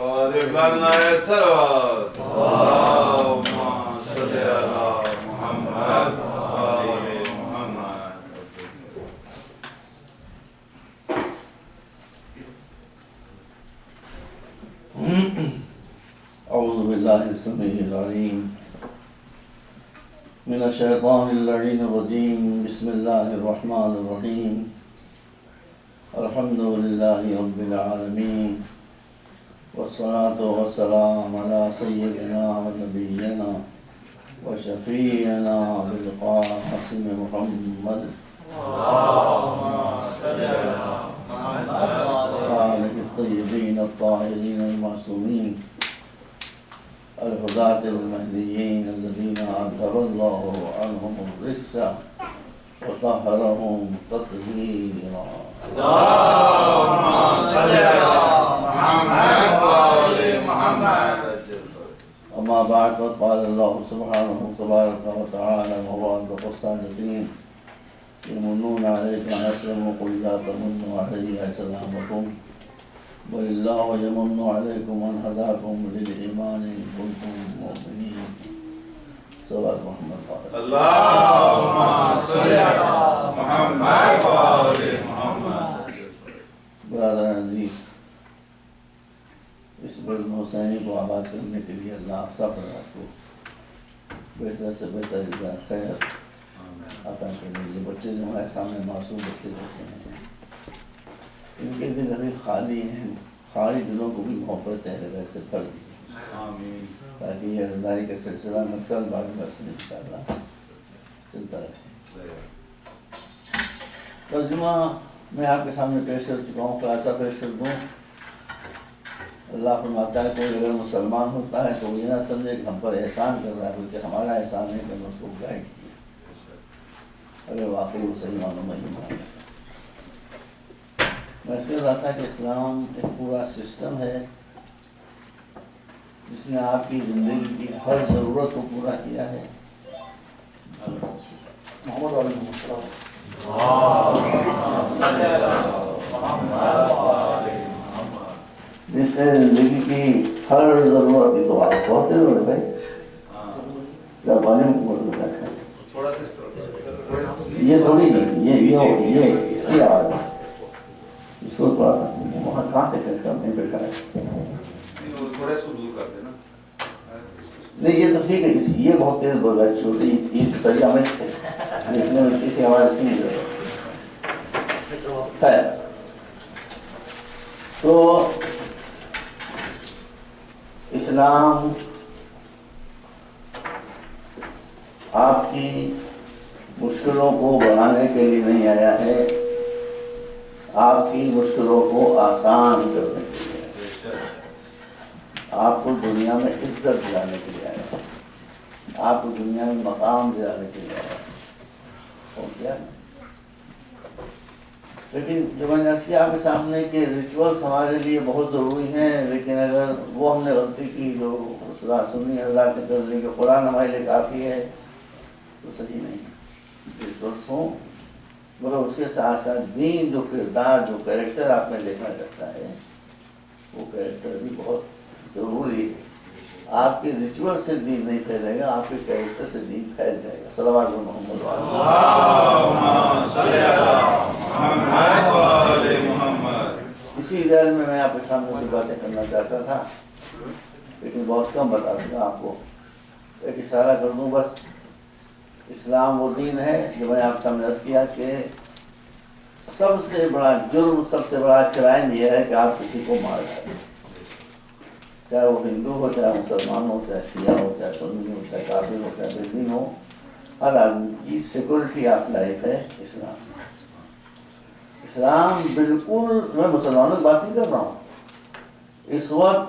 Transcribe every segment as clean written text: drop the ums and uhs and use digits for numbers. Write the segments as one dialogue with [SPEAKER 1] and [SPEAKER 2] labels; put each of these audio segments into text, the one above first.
[SPEAKER 1] واضح لنا الصلوات اللهم صل على محمد وآل محمد.
[SPEAKER 2] أعوذ بالله السميع العليم من الشيطان اللعين الرجيم. بسم الله الرحمن الرحيم. الحمد لله رب العالمين والصلاة والسلام على سيدنا ونبينا وشفيعنا بالقاسم محمد
[SPEAKER 1] اللهم صل على محمد
[SPEAKER 2] وآله الطيبين الطاهرين المعصومين الهداة المهديين الذين أذهب الله عنهم الرجس وطهرهم تطهيرا.
[SPEAKER 1] اللهم صل على محمد وآل محمد.
[SPEAKER 2] أما بعد قال الله سبحانه تبارك وتعالى وهو أصدق الصادقين يمنون عليك أن أسلموا قل لا تمنوا علي إسلامكم بل الله يمن عليكم أن هداكم للإيمان إن كنتم مؤمنين. صلى محمد وعلى
[SPEAKER 1] اللهم صل على محمد وآل محمد.
[SPEAKER 2] برادران عزیز، اس بزم حسینی کو آباد کرنے کے لیے اللہ سب رات کو بہتر سے بہتر جزائے خیر عطا کرنے. یہ بچے جو ہمارے سامنے معصوم بچے دیکھتے ہیں، ان کے دل ابھی خالی ہیں، خالی دلوں کو بھی محبت ہے ویسے بھر دیجیے
[SPEAKER 1] آمین.
[SPEAKER 2] تاکہ یہ عزداری کا سلسلہ نسل بعد نسل انشاءاللہ چلتا رہے. ترجمہ میں آپ کے سامنے پیش کر چکا ہوں، خلاصہ پیش کر دوں. اللہ فرماتا ہے کوئی اگر مسلمان ہوتا ہے تو یہ نہ سمجھے کہ ہم پر احسان کر رہا ہے، بلکہ ہمارا احسان ہے کہ ہم اس کو گائیڈ کیا اگر واقعی وہ صحیح معلوم ہے. میں اس لیے رہتا ہے کہ اسلام ایک پورا سسٹم ہے جس نے آپ کی زندگی کی ہر ضرورت کو پورا کیا ہے. محمد علیہ السلام جس نے زندگی کی ہر ضرورت کی تو آپ بہت دیر ہو رہے بھائی جب پانی میں
[SPEAKER 1] تھوڑا سا
[SPEAKER 2] یہ تھوڑی یہ اس کی آواز ہے. اس کو تھوڑا وہاں کہاں سے کھینچ کر نہیں بیٹھا ہے.
[SPEAKER 1] تھوڑا اس کو دور کر دینا.
[SPEAKER 2] نہیں یہ تو ٹھیک ہے، یہ بہت تیز بول رہا ہے چھوٹی یہ طریقہ میں سے لکھنے میں کسی آواز اس نہیں ہے. تو اسلام آپ کی مشکلوں کو بڑھانے کے لیے نہیں آیا ہے، آپ کی مشکلوں کو آسان کرنے کے لیے، آپ کو دنیا میں عزت دلانے کے لیے آیا ہے، آپ کو دنیا میں مقام دلانے کے لیے آیا ہے. اور کیا لیکن جو میں نے کیا آپ کے سامنے کہ ریچولس ہمارے لیے بہت ضروری ہیں، لیکن اگر وہ ہم نے غلطی کی جو سنی اللہ کے درجے کے قرآن ہمارے لیے کافی ہے تو صحیح نہیں. ریچولس ہوں مگر اس کے ساتھ ساتھ دین جو کردار جو کریکٹر آپ میں دیکھنا چاہتا ہے وہ کریکٹر بھی بہت ضروری ہے. آپ کے ریچول سے دین نہیں پھیلے گا، آپ کے کریکٹر سے دین پھیل جائے گا. صلوات محمد
[SPEAKER 1] اللهم صل على محمد وآل محمد.
[SPEAKER 2] اسی ذیل میں آپ کے سامنے کچھ باتیں کرنا چاہتا تھا لیکن بہت کم بتا سکا. آپ کو ایک اشارہ کر دوں بس. اسلام وہ دین ہے جو میں آپ سامنے عرض کیا کہ سب سے بڑا جرم، سب سے بڑا کرائم یہ ہے کہ آپ کسی کو مار ڈالیں، چاہے وہ ہندو ہو، چاہے مسلمان ہو، چاہے شیعہ ہو، چاہے سنی ہو، چاہے کافر ہو، چاہے بے دین ہو. ہر آدمی کی سیکورٹی آف لائف ہے اسلام. اسلام بالکل، میں مسلمانوں کی بات نہیں کر رہا ہوں، اس وقت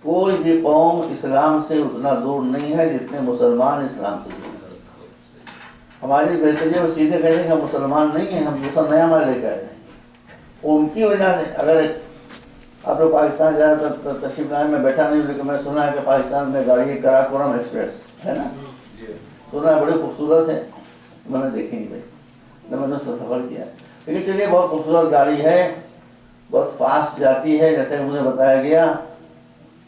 [SPEAKER 2] کوئی بھی قوم اسلام سے اتنا دور نہیں ہے جتنے مسلمان اسلام سے دور ہیں. ہماری بہتری ہے وہ سیدھے کہتے ہیں کہ ہم مسلمان نہیں ہیں، ہم دوسرا نیا مال لے کے آئے ہیں. ان کی وجہ سے اگر آپ لوگ پاکستان جا رہے تو تشریف لائے، میں بیٹھا نہیں لیکن میں سنا ہے کہ پاکستان میں گاڑی ہے کراکورم ایکسپریس ہے نا، سنا ہے بڑی خوبصورت ہے. میں نے دیکھی نہیں بھائی، میں نے اس کا سفر کیا لیکن چلیے بہت خوبصورت گاڑی ہے، بہت فاسٹ جاتی ہے. جیسے کہ مجھے بتایا گیا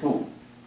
[SPEAKER 2] 2।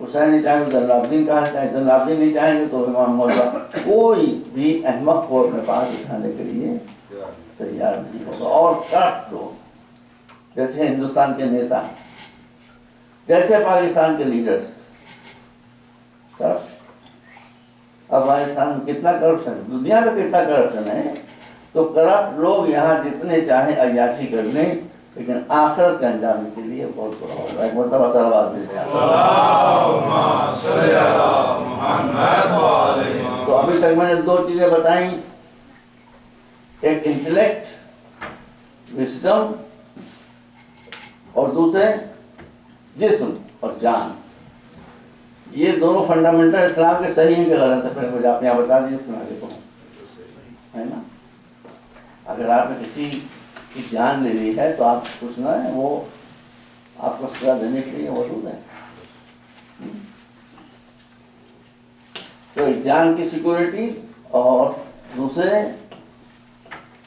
[SPEAKER 2] حسین نہیں چاہیں تو زین العابدین کہاں سے چاہیں گے؟ زین العابدین نہیں چاہیں گے تو امام مولا کوئی بھی احمق کو اپنے پاس اٹھانے کے لیے تیار نہیں ہوگا. اور کرپٹ لوگ جیسے ہندوستان کے نیتا، جیسے پاکستان کے لیڈرز کرپٹ. افغانستان میں کتنا کرپشن ہے، دنیا میں کتنا کرپشن ہے. تو کرپٹ لوگ یہاں جتنے چاہیں عیاشی کر لیں، لیکن آخرت کے انجام کے لیے بہت برا ہوگا. ایک مرتبہ صلوات بھیجیں. تو ابھی تک میں نے دو چیزیں بتائیں، ایک انٹلیکٹ وزڈم، اور دوسرے جسم اور جان. یہ دونوں فنڈامنٹل اسلام کے صحیح ہیں کہ غلط ہے؟ پھر مجھے آپ یہاں بتا دیجیے تو میں آگے کہوں، ہے نا. اگر آپ نے کسی کی جان لے لی ہے تو آپ پوچھنا ہے، وہ آپ کو سزا دینے کے لیے موجود ہے. تو ایک جان کی سیکورٹی، اور دوسرے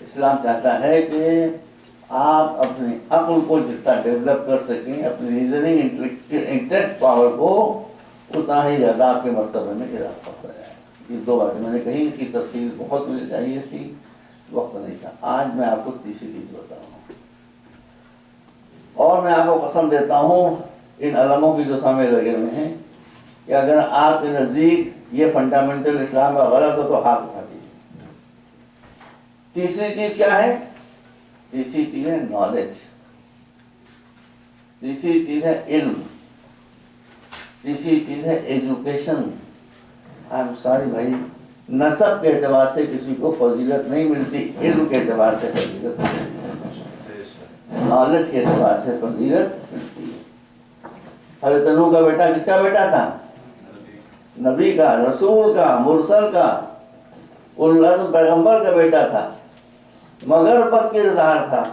[SPEAKER 2] اسلام چاہتا ہے کہ آپ اپنی عقل کو جتنا ڈیولپ کر سکیں، اپنی ریزننگ انٹلیکٹ پاور کو اتنا ہی زیادہ آپ کے مرتبے میں اضافہ ہو جائے. یہ دو باتیں میں نے کہی، اس کی تفصیل بہت مجھے چاہیے تھی، وقت نہیں تھا. آج میں آپ کو تیسری چیز بتاؤں، اور میں آپ کو قسم دیتا ہوں ان علموں کی جو سامنے لگے ہوئے ہیں کہ اگر آپ کے نزدیک یہ فنڈامنٹل اسلام کا غلط ہو تو ہاتھ اٹھا دیجیے. تیسری چیز کیا ہے؟ تیسری چیز ہے نالج، تیسری چیز ہے علم، تیسری چیز ہے ایجوکیشن. آئی ایم سوری بھائی، نسب کے اعتبار سے کسی کو فضیلت نہیں ملتی، علم کے اعتبار سے فضیلت ملتی ہے، نالج کے اعتبار سے فضیلت ملتی ہے. حضرت نوح کا بیٹا کس کا بیٹا تھا؟ نبی کا، رسول کا، مرسل کا، اولو العزم پیغمبر کا بیٹا تھا، مگر بد کردار تھا.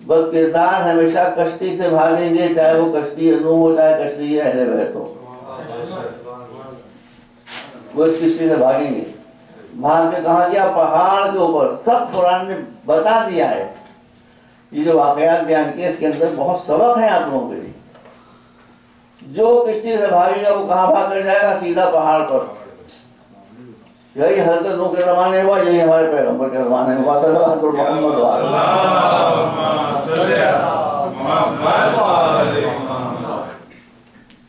[SPEAKER 2] بد کردار ہمیشہ کشتی سے بھاگیں گے، چاہے وہ کشتی نوح ہو چاہے کشتی اہل بیت ہو، وہ اس کشتی سے بھاگیں گے. بھاگ کے کہاں گیا؟ پہاڑ کے اوپر. سب قرآن نے بتا دیا ہے. یہ جو واقعات بیان کیے اس کے اندر بہت سبق ہے آپ لوگوں کے لیے. جو کشتی سے بھاگے گا وہ کہاں بھاگ کر جائے گا؟ سیدھا پہاڑ پر. یہی حضرت نوح کے زمانے ہوا، یہی ہمارے پیغمبر کے زمانے میں ہوا. صلی اللہ علیہ وسلم.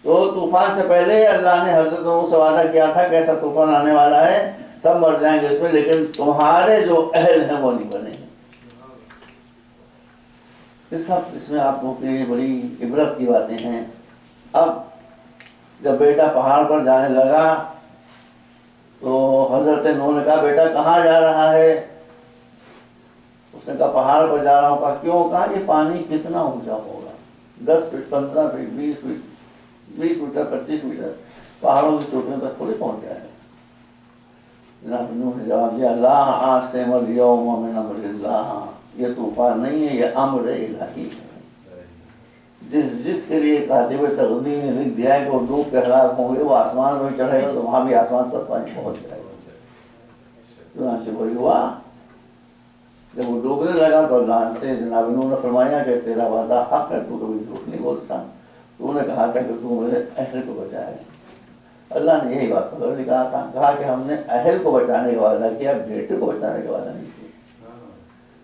[SPEAKER 2] تو طوفان سے پہلے اللہ نے حضرت نوح سے وعدہ کیا تھا کہ ایسا طوفان آنے والا ہے، سب مر جائیں گے اس میں، لیکن تمہارے جو اہل ہیں وہ نہیں بنیں گے. یہ سب اس میں آپ لوگوں کے لیے بڑی عبرت کی باتیں ہیں. اب جب بیٹا پہاڑ پر جانے لگا تو حضرت نوح نے کہا بیٹا کہاں جا رہا ہے؟ اس نے کہا پہاڑ پر جا رہا ہوں. کہا کیوں؟ کہا یہ پانی کتنا اونچا ہوگا، 10 feet, 15 feet, 20 feet, 20 meter, 25 meter, پہاڑوں کی چوٹیوں تک تھوڑی پہنچ جائے گا. جناب نوح نے جواب دیا لا عاصم اليوم من امر اللہ، یہ طوفان نہیں ہے، یہ امر الہی ہے. جس کے لیے کاتب تقدیر نے لکھ دیا ہے کہ وہ ڈوب کے ہلاک ہوں گے، وہ آسمان میں چڑھے گا تو وہاں بھی آسمان پر پانی پہنچ جائے گا. چنانچہ وہی ہوا. جب وہ ڈوبنے لگا تو اللہ سے جناب نوح نے فرمایا کہ تیرا وعدہ حق ہے، تو کبھی جھوٹ نہیں بولتا. تو نے کہا تھا کہ تو میرے اہل کو بچائے. اللہ نے یہی بات پکڑ لی، کہا کہ ہم نے اہل کو بچانے کا وعدہ کیا، بیٹے کو بچانے کا وعدہ نہیں کیا.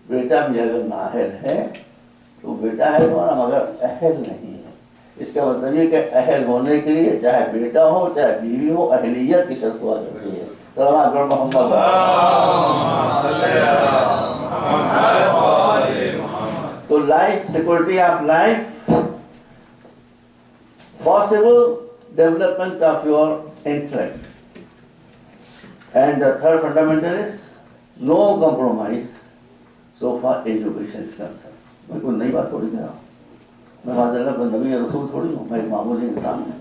[SPEAKER 2] بیٹا بھی اگر نااہل ہے تو بیٹا ہے ہمارا، مگر اہل نہیں ہے. اس کا مطلب یہ کہ اہل ہونے کے لیے چاہے بیٹا ہو چاہے بیوی ہو، اہلیت کی شرط ہوا کرتی ہے. سلام محمد. تو life, security of life, possible development of your intellect, and the third fundamental is no compromise so far education is concerned. میں کوئی نئی بات تھوڑی کہہ رہا ہوں، میں معذرت کوئی نبی رسول تھوڑی ہوں، میں ایک معمولی انسان ہوں.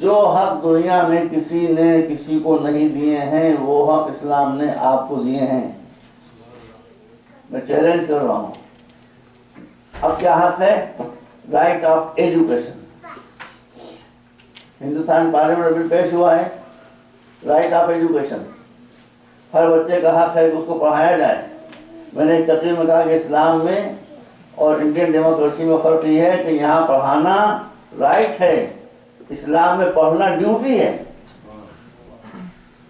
[SPEAKER 2] جو حق دنیا میں کسی نے کسی کو نہیں دیے ہیں وہ حق اسلام نے آپ کو دیے ہیں. میں چیلنج کر رہا ہوں. اب کیا حق ہے؟ Right of education. Hindustan parliament bill پیش ہوا ہے، رائٹ آف ایجوکیشن. ہر بچے کا حق ہے کہ اس کو پڑھایا جائے. میں نے ایک تقریر میں کہا کہ اسلام میں اور انڈین ڈیموکریسی میں فرق یہ ہے کہ یہاں پڑھانا رائٹ ہے، اسلام میں پڑھنا ڈیوٹی ہے۔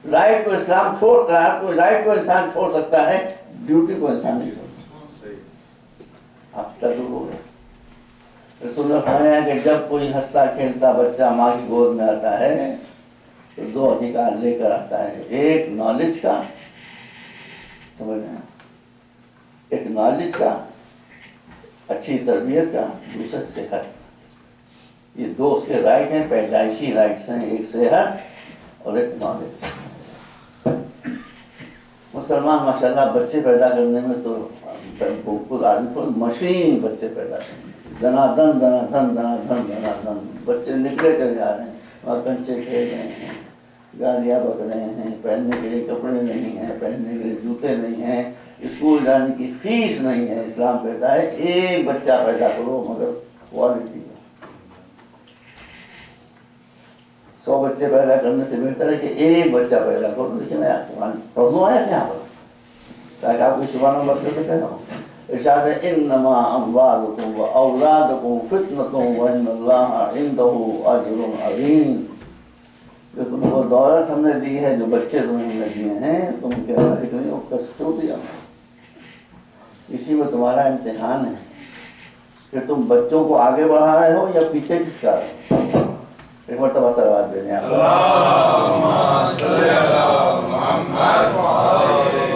[SPEAKER 2] رائٹ کو اسلام چھوڑ سکتا ہے، کوئی رائٹ کو انسان چھوڑ سکتا ہے، ڈیوٹی کو انسان نہیں چھوڑ سکتا۔ اب تک ہو گئے۔ رسول نے فرمایا کہ جب کوئی ہنستا کھیلتا بچہ ماں کی گود میں آتا ہے تو 2 ادھیکار لے کر آتا ہے، ایک نالج کا، سمجھ رہے ہیں، ایک نالج کا، اچھی تربیت کا، دوسرا صحت۔ یہ 2 اس کے رائٹ ہیں، پیدائشی رائٹس ہیں، ایک صحت اور ایک نالج۔ مسلمان ماشاءاللہ بچے پیدا کرنے میں تو بالکل آدمی تھوڑی مشین بچے پیدا کرنے، دنا دن بچے نکلے چلے جا رہے ہیں، اور کنچے کھیل رہے ہیں، گالیاں بک رہے ہیں، پہننے کے لیے کپڑے نہیں ہیں، پہننے کے لیے جوتے نہیں ہیں، اسکول جانے کی فیس نہیں ہے۔ اسلام کہتا ہے ایک بچہ پیدا کرو مگر کوالٹی کا۔ 100 بچے پیدا کرنے سے بہتر ہے کہ ایک بچہ پیدا کرو۔ دیکھیں میں پڑھ دوں آیا یہاں پر تاکہ آپ کو شبہ نمبر کیسے کہہ رہا ہوں۔ ارشاد ہے انما اموالکم و اولادکم فتنۃ وان اللہ عندہ اجر عظیم۔ جو تم کو دولت ہم نے دی ہے، جو بچے تمہیں ہم نے دیے ہیں، تم کے مالک نہیں ہو، کسٹوڈین ہے۔ اسی میں تمہارا امتحان ہے کہ تم بچوں کو آگے بڑھا رہے ہو یا پیچھے کس کا رہے ہو۔ ایک مرتبہ صلوات دیں آپ۔
[SPEAKER 1] اللہم صلی علی محمد و آل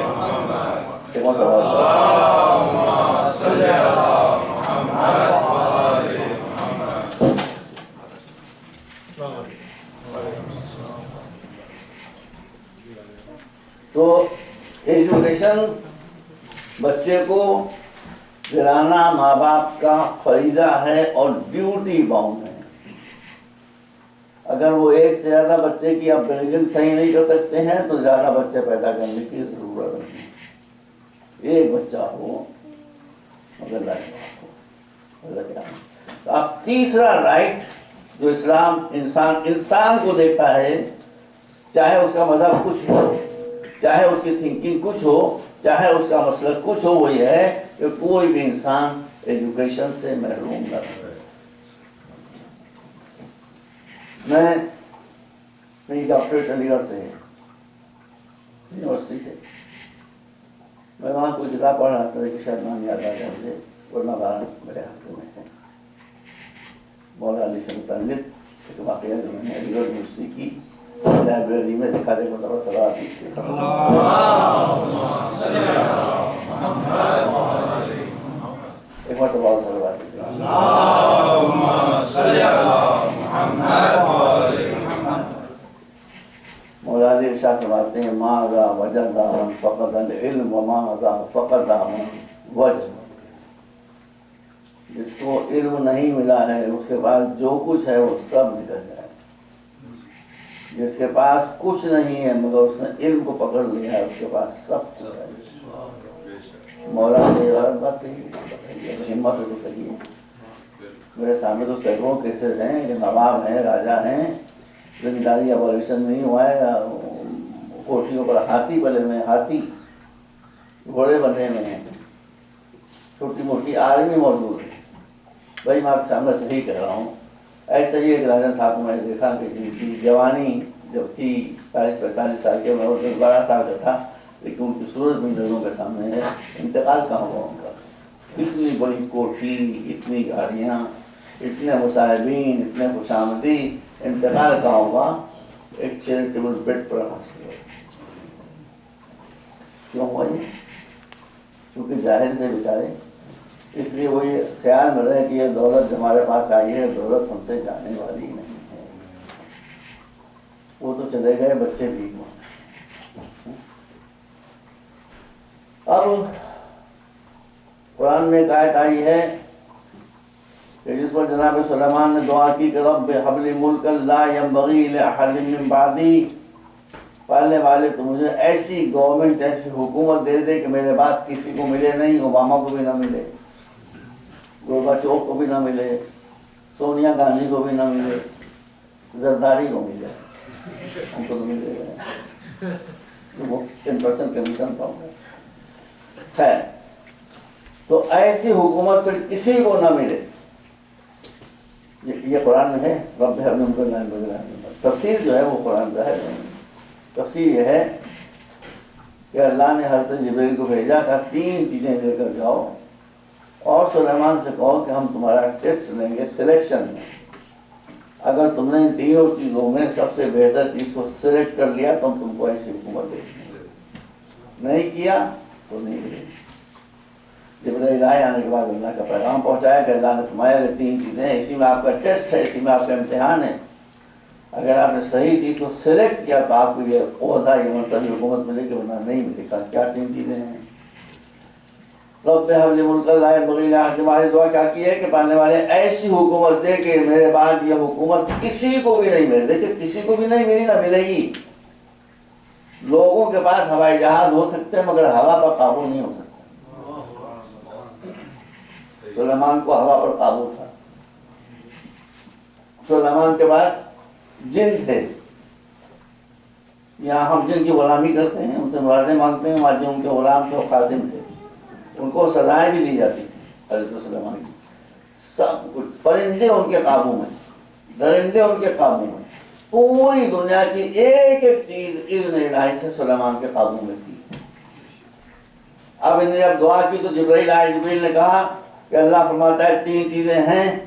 [SPEAKER 1] محمد۔
[SPEAKER 2] ایک مرتبہ
[SPEAKER 1] اللہم صلی علی محمد و آل محمد۔
[SPEAKER 2] تو ایجوکیشن بچے کو دلانا ماں باپ کا فریضہ ہے اور ڈیوٹی باؤنڈ ہے۔ اگر وہ ایک سے زیادہ بچے کی اپ بریڈنگ صحیح نہیں کر سکتے ہیں تو زیادہ بچے پیدا کرنے کی ضرورت نہیں۔ ایک بچہ ہو مگر لاجواب ہو۔ اب تیسرا رائٹ جو اسلام انسان کو دیتا ہے، چاہے اس کا مذہب کچھ ہو، چاہے اس کی تھنکنگ کچھ ہو، چاہے اس کا مسلک کچھ ہو، وہ یہ ہے کہ کوئی بھی انسان ایجوکیشن سے محروم نہ رہے۔ میں میری ڈاکٹریٹ علی گڑھ سے یونیورسٹی سے، میں وہاں کوئی کتاب پڑھ رہا تھا کہ شاید نام یاد آ جائے مجھے، ورنہ بارہ میرے ہاتھوں میں ہے، مولا علی سے متعلق ایک واقعہ جو میں نے علی گڑھ یونیورسٹی کی لائبریری میں دکھا دے کو صلوات دی۔ ایک مرتبہ صلوات دی۔ مولا علی ارشاد فرماتے ہیں ماذا وجد من فقد العلم وماذا فقد من وجد۔ جس کو علم نہیں ملا ہے اس کے پاس جو کچھ ہے وہ سب نکل جائے، جس کے پاس کچھ نہیں ہے مگر اس نے علم کو پکڑ لیا ہے اس کے پاس سب کچھ ہے۔ مولا نے غلط بات کہی، ہمت ہو تو کہیے۔ میرے سامنے تو سینکڑوں کیسز ہیں کہ نواب ہیں، راجا ہیں، زمینداری ابولیشن نہیں ہوا ہے، کوٹھیوں پر ہاتھی پلے میں، ہاتھی گھوڑے بندھے میں ہیں، چھوٹی موٹی آرمی موجود ہے۔ بھائی میں آپ کے سامنے صحیح کہہ رہا ہوں۔ ایسے ہی ایک راجا صاحب کو میں نے دیکھا کہ جن کی جوانی جب تھی 40-45 سال کے، میں 12 سال کا تھا، لیکن ان کی صورت بھی نظروں کے سامنے ہے۔ انتقال کہاں ہوا ان کا؟ اتنی بڑی کوٹھی، اتنی گاڑیاں، اتنے مصاحبین، اتنے خوش آمدی، انتقال کہاں ہوا؟ ایک چیریٹیبل بیڈ پر حاصل ہوا۔ کیوں ہوا یہ؟ کیونکہ جاہل تھے بیچارے، اس لیے وہ یہ خیال میں رہے کہ یہ دولت جو ہمارے پاس آئی ہے دولت ہم سے جانے والی نہیں ہے۔ وہ تو چلے گئے، بچے بھی ہوئے۔ اب قرآن میں ایک آیت آئی ہے کہ جس پر جناب سلیمان نے دعا کی کہ رب ہب لی ملکا لا ینبغی لأحد من بعدی، پالنے والے تو مجھے ایسی گورنمنٹ، ایسی حکومت دے دے کہ میرے بعد کسی کو ملے نہیں، اوباما کو بھی نہ ملے، گورباچوف کو بھی نہ ملے، سونیا گاندھی کو بھی نہ ملے، زرداری کو ملے، ہم کو تو ملے گا وہ 10% کمیشن پاؤں گا۔ خیر، تو ایسی حکومت پھر کسی کو نہ ملے. یہ قرآن میں ہے. رب ہب لي ملكا لا ينبغي لأحد. تفسیر جو ہے وہ قرآن کا ہے. تفسیر یہ ہے کہ اللہ نے حضرت جبریل کو بھیجا کہ 3 چیزیں لے کر جاؤ اور سلیمان سے کہو کہ ہم تمہارا ٹیسٹ لیں گے سلیکشن میں. اگر تم نے ان تینوں چیزوں میں سب سے بہتر چیز کو سلیکٹ کر لیا تو ہم تم کو ایسی حکومت دیں گے. نہیں کیا تو نہیں دیں گے. جبریل آئے آنے کے بعد اللہ کا پیغام پہنچایا کہ اللہ نے فرمایا کہ 3 چیزیں ہیں, اسی میں آپ کا ٹیسٹ ہے, اسی میں آپ کا امتحان ہے. اگر آپ نے صحیح چیز کو سلیکٹ کیا تو آپ کو یہ عہدہ یہ منصبی حکومت ملے گی, ورنہ نہیں ملے گا. کیا 3 چیزیں ہیں؟ رب ہب لي ملكا لا ينبغي لأحد. ہماری دعا کیا کی ہے کہ پانے والے ایسی حکومت دے کہ میرے بعد یہ حکومت کسی کو بھی نہیں ملے. دیکھیں کسی کو بھی نہیں ملی, نہ ملے گی. لوگوں کے پاس ہوائی جہاز ہو سکتے ہیں مگر ہوا پر قابو نہیں ہو سکتا. سلیمان کو ہوا پر قابو تھا. سلیمان کے پاس جن تھے. یہاں ہم جن کی غلامی کرتے ہیں, ان سے مرادیں مانگتے ہیں, وہاں جن کے غلام تھے, خادم تھے, ان کو سزائیں بھی دی جاتی تھی حضرت سلیمان کی. سب کچھ پرندے ان کے قابو میں, درندے ان کے قابو میں, پوری دنیا کی ایک ایک چیز اذن الہی سے سلیمان کے قابو میں تھی. اب انہوں نے جب دعا کی تو جبرائیل آئے. جبرائیل نے کہا کہ اللہ فرماتا ہے 3 چیزیں ہیں,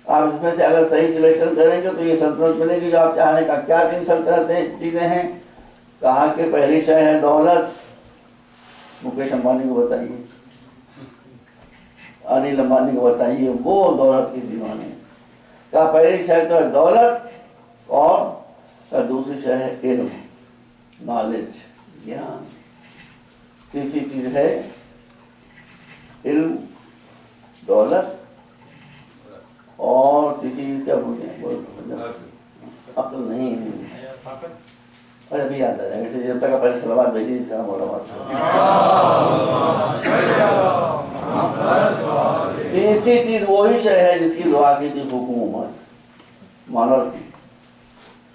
[SPEAKER 2] آپ اس میں سے اگر صحیح سلیکشن کریں گے تو یہ سلطنت ملے گی جو آپ چاہنے کا. کیا 3 سلطنتیں چیزیں ہیں؟ کہا کہ پہلی شے ہے دولت. مکیش امبانی کو بتائیے, انل امبانی کو بتائیے, وہ دولت کی دیوانے ہیں. کہا پہلی شے تو ہے دولت, اور دوسری شے ہے علم, نالج, گیان. تیسری چیز ہے علم, دولت, اور تیسری چیز کیا بولتے ہیں؟ عقل نہیں. ارے ابھی یاد آ جائے گا. جب تک پہلے صلوات بھیجی السلام علیکم. تیسری چیز وہی شے ہے جس کی دعا کی تھی حکومت, مانرکی.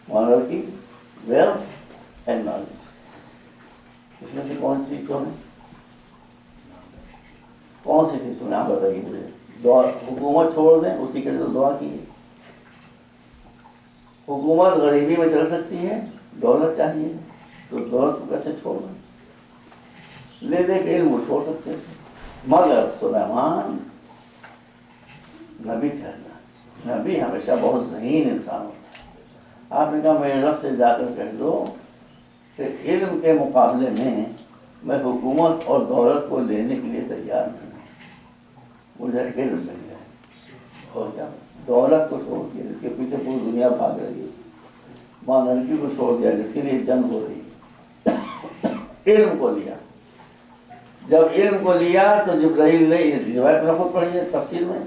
[SPEAKER 2] مانرکی, ویلتھ اینڈ نالج. اس میں سے کون سی چیزوں نے, کون سی چیزوں نے آپ بتائیے مجھے. حکومت چھوڑ دیں, اسی کے لیے دعا کی. حکومت غریبی میں چل سکتی ہے, دولت چاہیے تو دولت کو کیسے چھوڑ دیں. لے دے کے علم کو چھوڑ سکتے تھے. مگر سلیمان نبی تھے. نبی ہمیشہ بہت ذہین انسان ہوتا ہے. آپ نے کہا میرے رب سے جا کر کہہ دو کہ علم کے مقابلے میں حکومت اور دولت کو لینے کے لیے تیار نہیں. مجھے علم مل جائے, اور کیا دولت کو چھوڑ دیا جس کے پیچھے پوری دنیا بھاگ رہی ہے, مانرکی کو چھوڑ دیا جس کے لیے جنگ ہو رہی ہے, علم کو لیا. جب علم کو لیا تو جبرائیل نے, روایت میں خود پڑھی ہے تفسیر میں,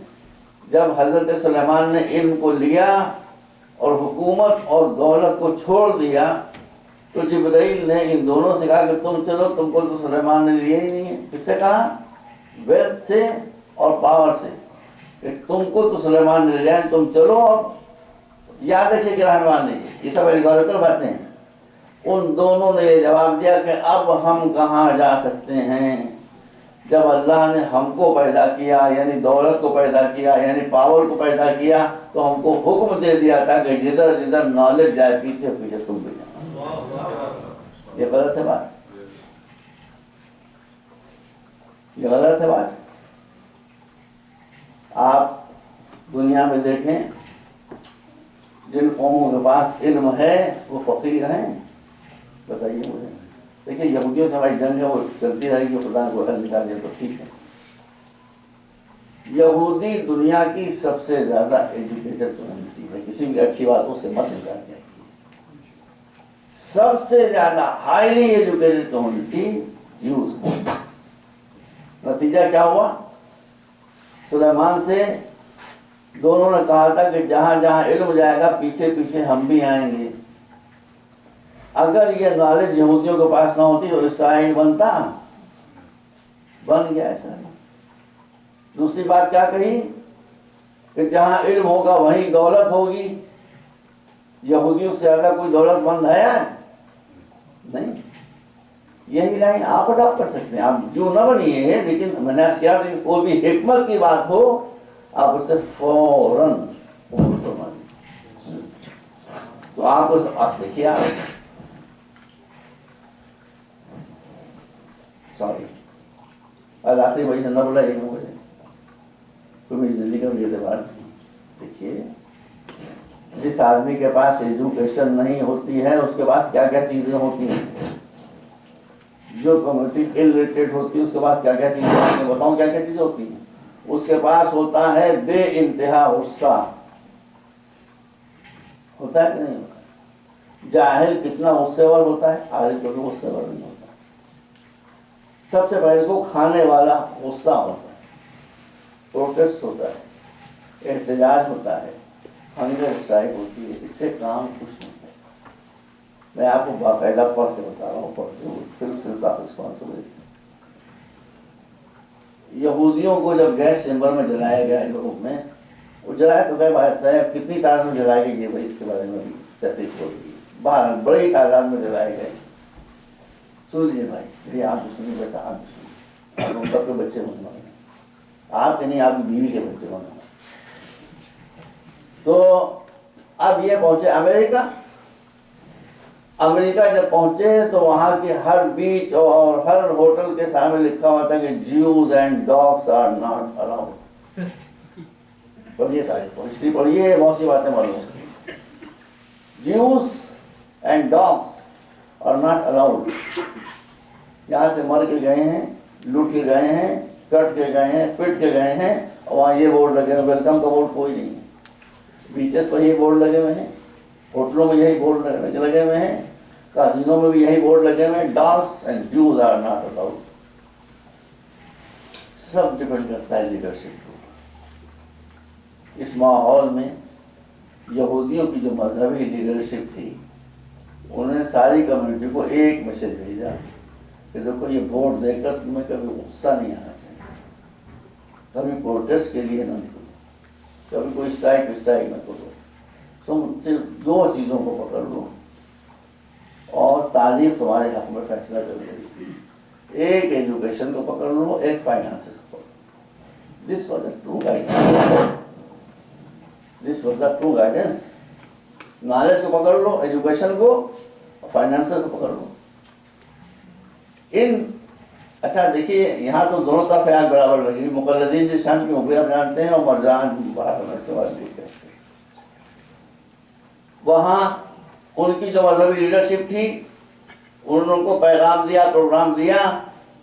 [SPEAKER 2] جب حضرت سلیمان نے علم کو لیا اور حکومت اور دولت کو چھوڑ دیا تو جبرائیل نے ان دونوں سے کہا کہ تم چلو, تم کو تو سلیمان نے لیا ہی نہیں ہے. کس سے کہا؟ ویلتھ سے اور پاور سے, کہ تم کو تو سلیمان نے لیا, تم چلو. اب یاد رکھیے کہ رحمان نے یہ سب ایگوریکل باتیں ہیں. ان دونوں نے یہ جواب دیا کہ اب ہم کہاں جا سکتے ہیں. جب اللہ نے ہم کو پیدا کیا, یعنی دولت کو پیدا کیا, یعنی پاور کو پیدا کیا, تو ہم کو حکم دے دیا تھا کہ جدھر جدھر نالج جائے پیچھے پیچھے تم بھی جانا. یہ غلط ہے بات, یہ غلط ہے بات. آپ دنیا میں دیکھیں جن قوموں کے پاس علم ہے وہ فقیر ہیں. بتائیے مجھے. دیکھیے یہودیوں سے ہماری جنگ ہے, وہ چلتی رہے گی, خدا کو حل نکال دیا تو ٹھیک ہے. یہودی دنیا کی سب سے زیادہ ایجوکیٹڈ کمیونٹی ہے, کسی بھی اچھی باتوں سے مت نکال دیا. سب سے زیادہ ہائیلی ایجوکیٹڈ کمیونٹی جیوز. نتیجہ کیا ہوا؟ سلیمان سے دونوں نے کہا تھا کہ جہاں جہاں علم جائے گا پیچھے پیچھے ہم بھی آئیں گے. اگر یہ نالج یہودیوں کے پاس نہ ہوتی تو اسرائیل بنتا, بن گیا اسرائیل. دوسری بات کیا کہی کہ جہاں علم ہوگا وہیں دولت ہوگی. یہودیوں سے زیادہ کوئی دولت مند ہے آج؟ نہیں. یہی لائن آپ اڈاپٹ کر سکتے ہیں. آپ جو نہ بنیے لیکن میں نے کیا کہ کوئی بھی حکمت کی بات ہو آپ اسے فوراً قبول فرما دیں. تو آپ دیکھیے سوری آج آخری بجے سے نہ بولا 1 بجے تو میری زندگی کا بھی اعتبار نہیں. دیکھیے جس آدمی کے پاس ایجوکیشن نہیں ہوتی ہے اس کے پاس کیا کیا چیزیں ہوتی ہیں. جو کمیونٹی الٹریٹ ہوتی ہے اس کے پاس کیا کیا چیزیں ہوتی ہیں. بتاؤں کیا کیا چیزیں ہوتی ہیں. اس کے پاس ہوتا ہے بے انتہا غصہ. ہوتا ہے کہ نہیں ہوتا؟ جاہل کتنا غصے ور ہوتا ہے، عالم کبھی غصے ور نہیں ہوتا. سب سے پہلے اس کو کھانے والا غصہ ہوتا ہے، پروٹیسٹ ہوتا ہے، احتجاج ہوتا ہے، ہنگر اسٹرائک ہوتی ہے. اس سے کام کچھ نہیں ہے. میں آپ کو باقاعدہ پڑھ کے بتا رہا ہوں، پڑھ کے پھر سے رسپانسبلٹی. یہودیوں کو جب گیس چیمبر میں جلایا گیا یورپ میں، وہ جلایا تو ہے کتنی تعداد میں جلائے گئے بھائی اس کے بارے میں بھی تحقیق ہو رہی ہے. باہر بڑی تعداد میں جلائے گئے. سن لیجیے بھائی، آپ بھی سنیے بیٹا، آپ بھی سنیے. سب کے بچے ہونے والے ہیں، آپ کے نہیں، آپ کی بیوی کے بچے ہونے والے. تو اب یہ پہنچے امریکہ. امریکہ جب پہنچے تو وہاں کی ہر بیچ اور ہر ہوٹل کے سامنے لکھا ہوا تھا کہ Jews and dogs are not allowed. پڑھیے تاریخ کو، ہسٹری پڑھیے، بہت سی باتیں معلوم. Jews and dogs are not allowed. یہاں سے مر کے گئے ہیں، لوٹ کے گئے ہیں، کٹ کے گئے ہیں، پٹ کے گئے ہیں، اور وہاں یہ بورڈ لگے ہوئے، ویلکم کا بورڈ کوئی نہیں ہے. بیچز پر یہی بورڈ لگے ہوئے ہیں، ہوٹلوں میں یہی بورڈ لگے ہوئے ہیں، کازینوں میں بھی یہی بورڈ لگے ہوئے ہیں، dogs and Jews are not allowed. سب ڈپینڈ کرتا ہے لیڈرشپ کو. اس ماحول میں یہودیوں کی جو مذہبی لیڈرشپ تھی، انہوں نے ساری کمیونٹی کو ایک میسج بھیجا کہ دیکھو یہ بورڈ دے کر تمہیں کبھی غصہ نہیں آنا چاہیے، کبھی پروٹیسٹ کے لیے نہ نکلو، کبھی کوئی اسٹرائک نہ کرو. تم صرف 2 چیزوں کو پکڑ لو اور تعلیم تمہارے حق میں فیصلہ کر لے. ایک ایجوکیشن کو پکڑ لو، ایک فائنانس کو پکڑ لو. This was the true guidance. This was the true guidance. Knowledge کو پکڑ لو، ایجوکیشن کو، فائنانس کو پکڑ لو. اچھا دیکھیے یہاں تو دونوں طرف آگ برابر لگی. مقلدین جس شان کی مغوی آپ جانتے ہیں، اور مرجان باہر میں استعمال نہیں کرتے. وہاں ان کی جو مذہبی لیڈرشپ تھی، انہوں نے کو پیغام دیا، پروگرام دیا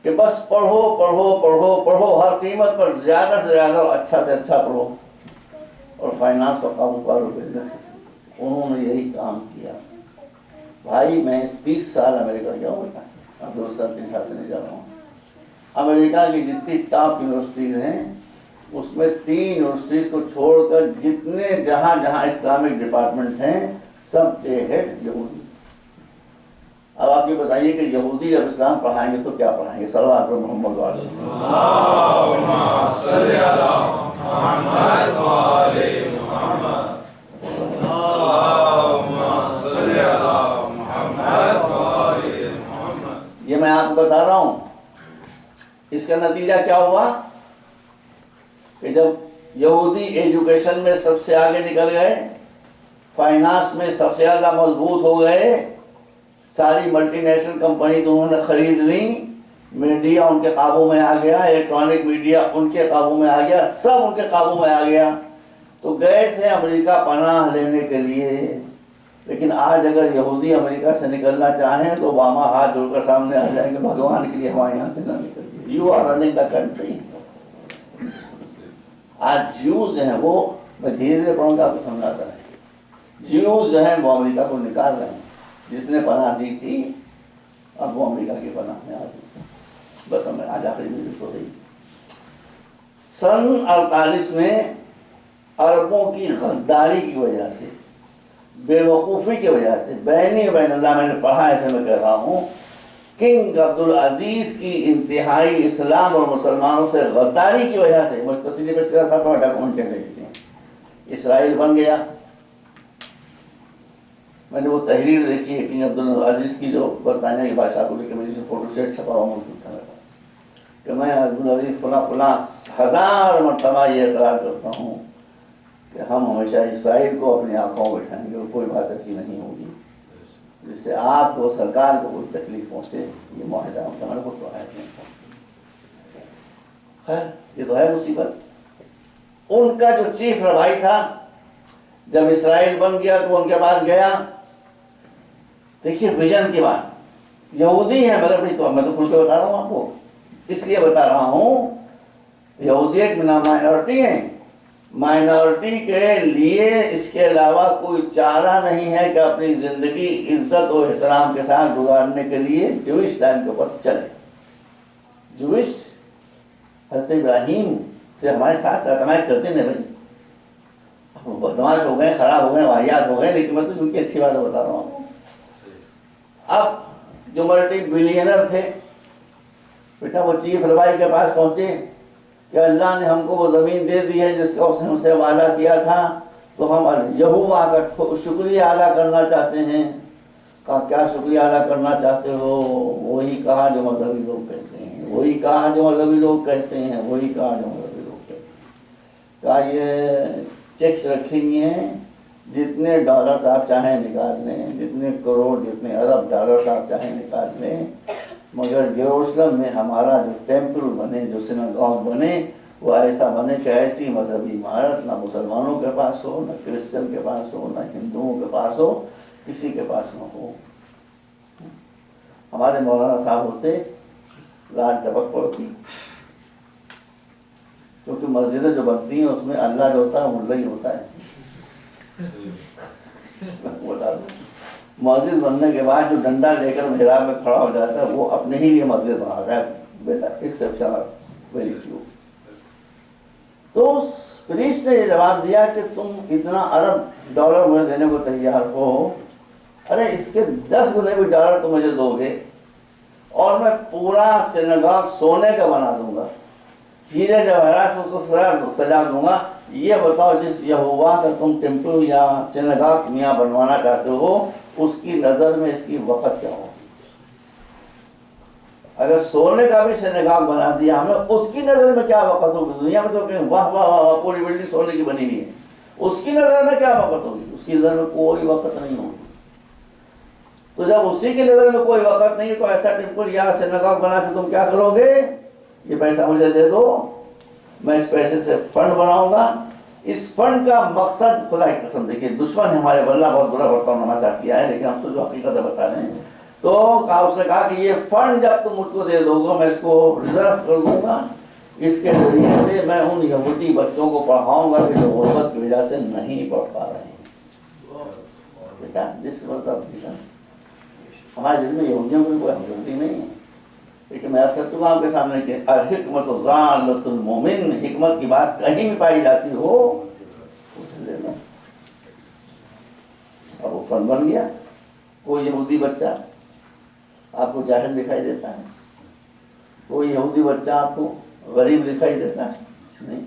[SPEAKER 2] کہ بس پڑھو پڑھو پڑھو پڑھو، ہر قیمت پر زیادہ سے زیادہ اچھا سے اچھا پڑھو، اور فائنانس پر قابو پالو، بزنس. انہوں نے یہی کام کیا. بھائی میں 30 سال امریکہ گیا ہوں، اب 2-3 سال سے نہیں جا رہا ہوں. امریکہ کی جتنی ٹاپ یونیورسٹیز ہیں اس میں 3 یونیورسٹیز کو چھوڑ کر جتنے جہاں جہاں اسلامک ڈپارٹمنٹ ہیں سب کے ہیڈ یہودی. اب آپ یہ بتائیے کہ یہودی جب اسلام پڑھائیں گے تو کیا پڑھائیں گے؟ صلوات محمد علیہ یہ میں آپ کو بتا رہا ہوں. اس کا نتیجہ کیا ہوا کہ جب یہودی ایجوکیشن میں سب سے آگے نکل گئے، فائنانس میں سب سے زیادہ مضبوط ہو گئے، ساری ملٹی نیشنل کمپنی تو انہوں نے خرید لی، میڈیا ان کے قابو میں آ گیا، الیکٹرانک میڈیا ان کے قابو میں آ گیا، سب ان کے قابو میں آ گیا. تو گئے تھے امریکہ پناہ لینے کے لیے. لیکن آج اگر یہودی امریکہ سے نکلنا چاہیں تو اوباما ہاتھ جوڑ کر سامنے آ جائیں گے، بھگوان کے لیے ہمارے یہاں سے نہ نکلیے، you are running the country. آج جیوز جو ہیں وہ، میں دھیرے دھیرے پڑھوں گا آپ کو سمجھاتا ہے، جیوز جو ہیں وہ امریکہ کو نکال رہے ہیں. جس نے پناہ دی تھی اب وہ امریکہ کی پناہ میں آ گئی. بس ہمیں آج آخری وزٹ ہو رہی. سن 48 میں عربوں کی غداری کی وجہ سے، بے وقوفی کی وجہ سے، بینی بین اللہ میں نے پڑھا، ایسے میں کہہ رہا ہوں، کنگ عبدالعزیز کی انتہائی اسلام اور مسلمانوں سے غداری کی وجہ سے، مجھ تصدیق پر شکر تھا تو ڈاکومنٹ کے بھیجتے ہیں، اسرائیل بن گیا. میں نے وہ تحریر دیکھی ہے کنگ عبدالعزیز کی، جو برطانیہ کے بادشاہ کو لے کے مجھے فوٹو سیٹ چھپا ہوا موجود تھا میرے پاس، کہ میں عبدالعزیز فلاں فلاں 1000 مرتبہ یہ اقرار کرتا ہوں کہ ہم ہمیشہ اسرائیل کو اپنی آنکھوں میں بٹھائیں گے اور کوئی بات ایسی نہیں ہوگی جس سے آپ کو سرکار کو کوئی تکلیف پہنچے، یہ معاہدہ ہمارے کو تو ہے نہیں۔ خیر یہ تو ہے مصیبت۔ ان کا جو چیف ربائی تھا جب اسرائیل بن گیا تو ان کے پاس گیا، دیکھیے ویژن کی بات، یہودی ہے مگر بھائی تو میں تو کھل کے بتا رہا ہوں آپ کو، اس لیے بتا رہا ہوں یہودی ایک مائنورٹی ہے، مائنورٹی کے لیے اس کے علاوہ کوئی چارہ نہیں ہے کہ اپنی زندگی عزت و احترام کے ساتھ گزارنے کے لیے جوئش لائن کے اوپر چلے۔ جوئش حضرت ابراہیم سے ہمارے ساتھ حمایت کرتے ہیں بھائی، بدماش ہو گئے، خراب ہو گئے، واحد ہو گئے، لیکن میں تو ان کی اچھی باتیں بتا رہا ہوں۔ اب جو ملٹی بلینر تھے بیٹا وہ چیف ربائی کے پاس پہنچے کہ اللہ نے ہم کو وہ زمین دے دی ہے جس کا اس نے ہم سے وعدہ کیا تھا، تو ہم یہوہ کا شکریہ ادا کرنا چاہتے ہیں۔ کہا کیا شکریہ ادا کرنا چاہتے ہو؟ وہی کہا جو مذہبی لوگ کہتے ہیں، وہی کہا جو مذہبی لوگ کہتے ہیں، وہی کہا جو مذہبی لوگ کہتے ہیں۔ کہا یہ چیکس رکھی ہوئی ہیں، جتنے ڈالرز آپ چاہیں نکال لیں، جتنے کروڑ جتنے ارب ڈالرز آپ چاہیں نکال لیں، مگر یروشلم میں ہمارا جو ٹیمپل بنے، جو سیناگوگ بنے، وہ ایسا بنے کہ ایسی مذہبی عمارت نہ مسلمانوں کے پاس ہو، نہ کرسچن کے پاس ہو، نہ ہندوؤں کے پاس ہو، کسی کے پاس نہ ہو۔ ہمارے مولانا صاحب ہوتے لاٹ ٹپک پڑتی، کیونکہ مسجدیں جو بنتی ہیں اس میں اللہ جو ہوتا ہے ملا ہی ہوتا ہے۔ مسجد بننے کے بعد جو ڈنڈا لے کر محراب میں کھڑا ہو جاتا ہے وہ اپنے ہی لیے مسجد بناتا ہے، بیٹا ایکسیپشن ویری فیو۔ تو پریسٹ نے یہ جواب دیا کہ تم اتنا ارب ڈالر مجھے دینے کو تیار ہو، ارے اس کے 10 گنے بھی ڈالر تو مجھے دو گے اور میں پورا سیناگوگ سونے کا بنا دوں گا، ہیرے جواہرات سے اس کو سجا دوں گا۔ یہ بتاؤ جس یہوہ کا تم ٹیمپل یا سیناگوگ میاں بنوانا چاہتے ہو اس کی نظر میں اس کی وقت کیا ہو؟ اگر سونے کا بھی سیناگوگ بنا دیا ہم نے، اس کی نظر میں کیا وقت ہوگی؟ دنیا میں تو کہیں واہ واہ واہ پوری بلڈنگ سونے کی بنی ہوئی ہے، اس کی نظر میں کیا وقت ہوگی؟ اس کی نظر میں کوئی وقت نہیں ہوگی۔ تو جب اسی کی نظر میں کوئی وقت نہیں ہے تو ایسا ٹیمپل یا سیناگوگ بنا کے تم کیا کرو گے؟ یہ پیسہ مجھے دے دو، میں اس پیسے سے فنڈ بناؤں گا۔ اس فنڈ کا مقصد خدا کی قسم، دیکھیے دشمن نے ہمارے واللہ بہت برا برتاؤ نمازہ کیا ہے، لیکن ہم تو جو حقیقت بتا رہے ہیں۔ تو اس نے کہا کہ یہ فنڈ جب تم مجھ کو دے دو گے میں اس کو ریزرو کر دوں گا، اس کے ذریعے سے میں ان یہودی بچوں کو پڑھاؤں گا کہ جو غربت کی وجہ سے نہیں پڑھ پا رہے ہیں۔ بیٹا دس واز دی ویژن۔ ہمارے دل میں یہودیوں کو کوئی ہمدردی نہیں ہے، لیکن میں عرض کر چکا آپ کے سامنے کہ الحکمت ضالۃ المومن، حکمت کی بات کہیں بھی پائی جاتی ہو اسے لے لو۔ اب وہ فن بن گیا، کوئی یہودی بچہ آپ کو جاہل دکھائی دیتا ہے؟ کوئی یہودی بچہ آپ کو غریب دکھائی دیتا ہے؟ نہیں۔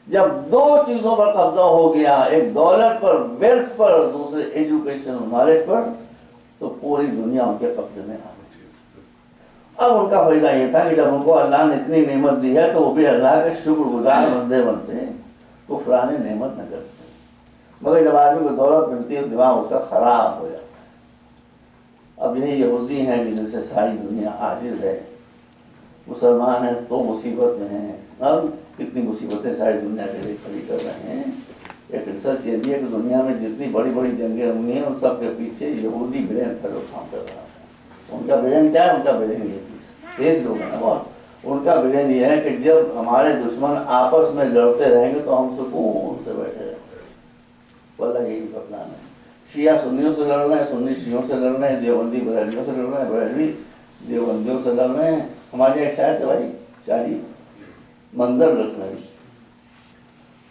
[SPEAKER 2] جب 2 چیزوں پر قبضہ ہو گیا، ایک دولت پر، ویلتھ پر، دوسرے ایجوکیشن اور نالج پر، تو پوری دنیا ان کے قبضے میں آ گئی۔ اب ان کا فائدہ یہ تھا کہ جب ان کو اللہ نے اتنی نعمت دی ہے تو وہ بھی اللہ کے شکر گزار بندے بنتے ہیں، کفران نعمت نہ کرتے۔ مگر جب آدمی کو دولت ملتی ہے دماغ اس کا خراب ہو جاتا ہے۔ اب یہی یہودی ہیں جن سے ساری دنیا عاجز ہے، مسلمان ہیں تو مصیبت میں ہیں۔ اب کتنی مصیبتیں ساری دنیا کے لیے کھڑی کر رہے ہیں۔ ایک ریسرچ یہ بھی ہے کہ دنیا میں جتنی بڑی بڑی جنگیں ہوئی ہیں ان سب کے پیچھے یہودی برین کا جو کام کر رہا ہے۔ ان کا برین کیا ہے؟ ان کا برین یہ تیز لوگ ہیں نا بہت، ان کا برین یہ ہے کہ جب ہمارے دشمن آپس میں لڑتے رہیں گے تو ہم سکون سے بیٹھے رہیں گے۔ واللہ یہی کا پلان ہے۔ شیعہ سنیوں سے لڑ رہے ہیں، سنی شیعوں سے لڑ رہے ہیں، دیوبندی بریلویوں سے لڑ رہے ہیں، بریلوی دیوبندیوں سے لڑ رہے ہیں۔ ہمارے ایک شاعر تھے بھائی شاعری منظر لکھنوی،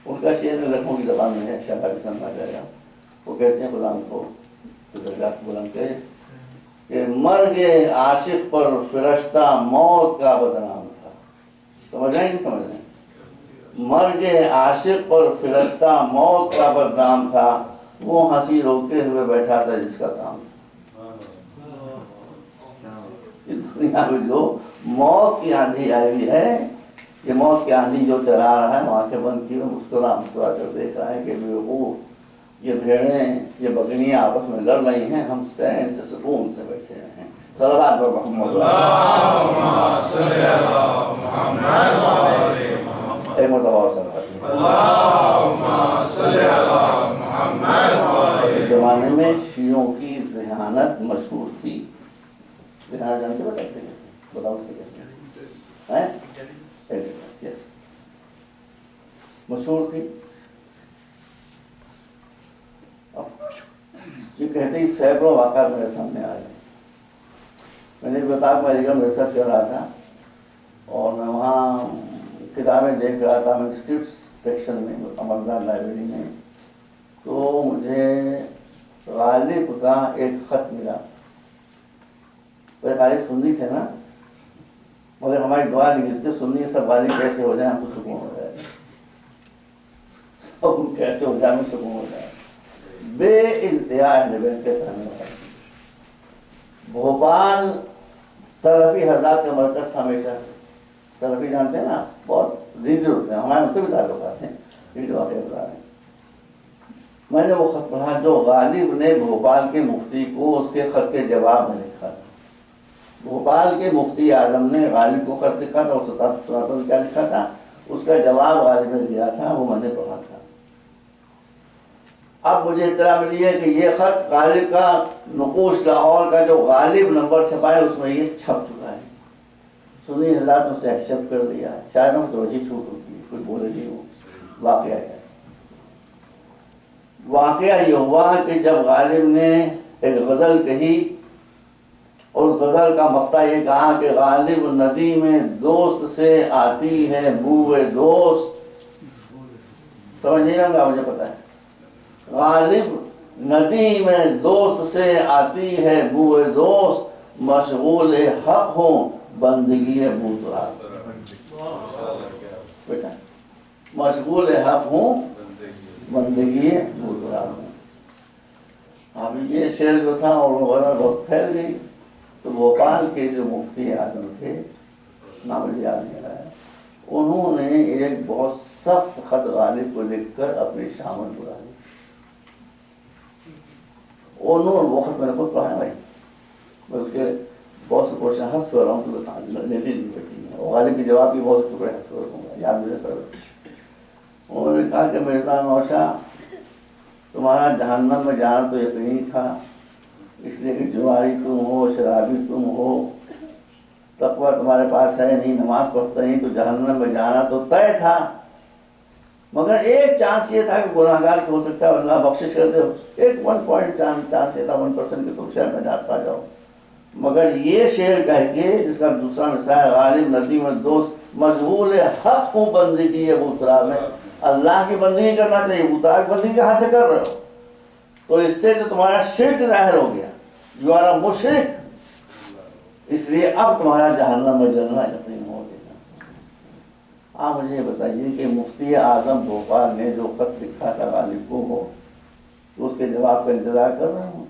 [SPEAKER 2] ان کا شعر لکھنؤ کی زبان میں ہے، شاہ پاکستان میں جائے گا۔ وہ کہتے ہیں غلام کو بلند کے کہ مرگ عاشق پر فرشتہ موت کا بدنام تھا۔ سمجھ رہے ہیں کہ سمجھ رہے ہیں؟ مرگ عاشق پر فرشتہ موت کا بدنام تھا، وہ ہنسی روکے ہوئے بیٹھا تھا جس کا کام دنیا میں جو موت کی آندھی آئی ہوئی ہے، یہ موت کی آندھی جو چلا رہا ہے، آنکھیں بند کی مسکرا کر دیکھ رہا ہے کہ یہ بھیڑیں، یہ بکریاں آپس میں لڑ رہی ہیں، ہم چین سے سکون سے بیٹھے ہوئے ہیں۔ صلوات پر محمد
[SPEAKER 1] اللہم صلی علی محمد وآل محمد۔
[SPEAKER 2] ایک مرتبہ اور صلوات۔
[SPEAKER 1] اللہم صلی علی محمد وآل۔
[SPEAKER 2] اس زمانے میں شیعوں کی ذہانت مشہور تھی۔ ذہانت جانتے ہو کیسے کہتے ہیں؟ بتاؤ کیسے کہتے ہیں؟ یس، مشہور تھی۔ یہ کہتے ہی سینکڑوں واقعات میرے سامنے آ گئے۔ میں نے بتا میں علی گڑھ میں ریسرچ کر رہا تھا اور میں وہاں کتابیں دیکھ رہا تھا مینوسکرپٹس سیکشن میں امرزاد لائبریری میں، تو مجھے غالب کا ایک خط ملا۔ غالب سنی تھے نا، مگر ہماری دعا لکھتے سنی سب غالب کیسے ہو جائیں، ہم کو سکون ہو جائے، سب کیسے ہو جائے، ہمیں سکون ہو جائے۔ بے انتہا اہل بیت کے کہنے والا بھوپال سلفی حضرات کا مرکز تھا ہمیشہ۔ سلفی جانتے ہیں نا، بہت لیڈر ہوتے ہیں، ہمارے ان سے بھی تعلقات ہیں، لیڈر واقعہ بتا رہے ہیں۔ میں نے وہ خط پڑھا جو غالب نے بھوپال کے مفتی کو اس کے خط کے جواب میں لکھا تھا۔ بھوپال کے مفتی اعظم نے غالب کو خط لکھا تھا، اور کیا لکھا تھا، اس کا جواب غالب نے دیا تھا، وہ میں نے پڑھا تھا۔ اب مجھے اطلاع ملی ہے کہ یہ خط غالب کا نقوش لاہور کا جو غالب نمبر چھپا ہے اس میں یہ چھپ چکا ہے۔ سنی حضرات نے اسے ایکسیپٹ کر دیا ہے، شاید ہم تو ویسی چھوٹ ہوتی ہے، کچھ بولے نہیں وہ واقعہ ہے۔ واقعہ یہ ہوا کہ جب غالب نے ایک غزل کہی اور اس غزل کا مقطع یہ کہا کہ غالب ندی میں دوست سے آتی ہے بوئے دوست، سمجھ نہیں رہا مجھے پتا ہے، غالب ندی میں دوست سے آتی ہے بوئے دوست، مشغول حق ہوں بندگی بوتراب، بیٹا مشغول حق ہوں بندگی بوتراب ہوں۔ اب یہ شعر جو تھا اور وہ بہت پھیل گئی، تو بھوپال کے جو مفتی اعظم تھے، نام مجھے یاد نہیں رہا ہے، انہوں نے ایک بہت سخت خط غالب کو لکھ کر اپنی شامل بلا لی۔ انہوں وہ خط میں نے خود پڑھا ہے بھائی، میں اس کے بہت سے پورشن ہنس کر رہا ہوں، تو لیٹی نہیں بیٹھی ہے، اور غالب کے جواب بھی بہت سے ٹکڑے ہنس کر رہوں گا، یاد مجھے سر۔ انہوں نے کہا کہ مرزا نوشا تمہارا جہنم میں جانا تو یقینی تھا، اس لیے کہ جواری تم ہو، شرابی تم ہو، تقویٰ تمہارے پاس ہے نہیں، نماز پڑھتا نہیں، تو جہنم میں جانا تو طے تھا، مگر ایک چانس یہ تھا کہ گناہگار کی ہو سکتا ہے اللہ بخشش کر دے، ایک 1% چانس یہ تھا 1% کہ تم شاید نجات پا جاؤ۔ مگر یہ شعر کہہ کے جس کا دوسرا مثال ہے غالب ندی میں دوست، مشغول حق ہوں بندگی ہے بوتراب میں، اللہ کی بندگی کرنا چاہیے، بوتراب کی بندگی کہاں سے کر رہے ہو؟ تو اس سے تو تمہارا شرک ظاہر ہو گیا، یو آر اے مشرک، اس لیے اب تمہارا جہنم میں جلنا یقین ہو گیا۔ آپ مجھے یہ بتائیے کہ مفتی اعظم بھوپال نے جو خط لکھا تھا غالب کو، تو اس کے جواب کا انتظار کر رہے ہوں،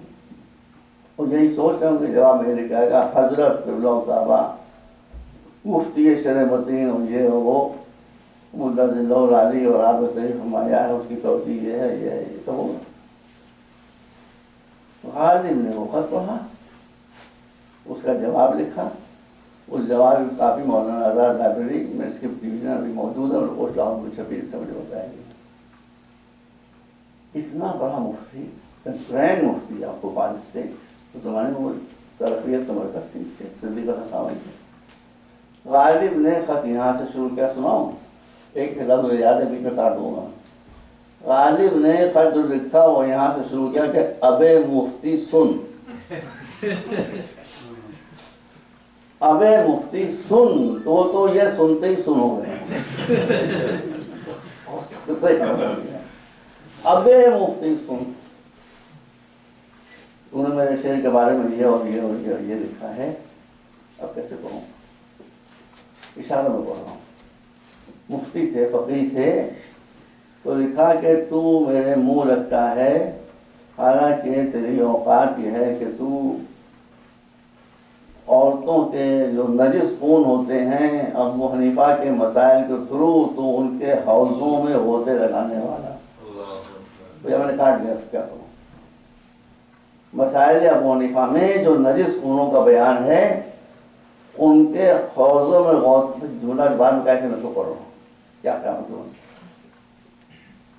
[SPEAKER 2] اور یہی سوچ رہے ہوں کہ جواب میں لکھا گا حضرت قبلہ تعالیٰ مفتی شرع متین اور یہ وہ مدظر اللہ العلی اور آپ نے تحریر فرمایا ہے، اس کی توجیہ یہ ہے، یہ ہے، یہ سب ہوگا۔ غالب نے وہ خط پڑھا، اس کا جواب لکھا، اس جواب کی کاپی مولانا آزاد لائبریری میں اس کی ڈویژن ابھی موجود ہے اور پوسٹ لاہور میں چھپی سے مجھے بتایا گیا۔ اتنا بڑا مفتی، گرینڈ مفتی آپ کو پال اسٹیٹ، اس زمانے میں وہ سلفیت کا مرکز تھی، صدیقہ سخاوی کی۔ غالب نے خط یہاں سے شروع کیا، سناؤں ایک لفظ مجھے یاد ہے، بیچ میں کاٹ دوں گا۔ غالب نے خط جو لکھا وہ یہاں سے شروع کیا کہ ابے مفتی سن، ابے مفتی سن، تو یہ سنتے ہی سن ہو گئے، ابے مفتی سن، انہوں نے میرے شعر کے بارے میں یہ اور یہ اور یہ اور یہ لکھا ہے، اب کیسے پڑھوں، اشارہ میں پڑھ رہا ہوں۔ مفتی تھے، فقیہ تھے، تو لکھا کہ تو میرے منہ لگتا ہے حالانکہ تیری اوقات یہ ہے کہ تو عورتوں کے جو نجس خون ہوتے ہیں ابو حنیفہ کے مسائل کے تھرو تو ان کے حوضوں میں غوطے لگانے والا. تو یہ میں نے کاٹ دیا، کیا کروں. مسائل ابو حنیفہ میں جو نجس خونوں کا بیان ہے ان کے حوضوں میں جملہ بعد میں کیسے میں تو پڑھ رہا ہوں، کیا مطلب.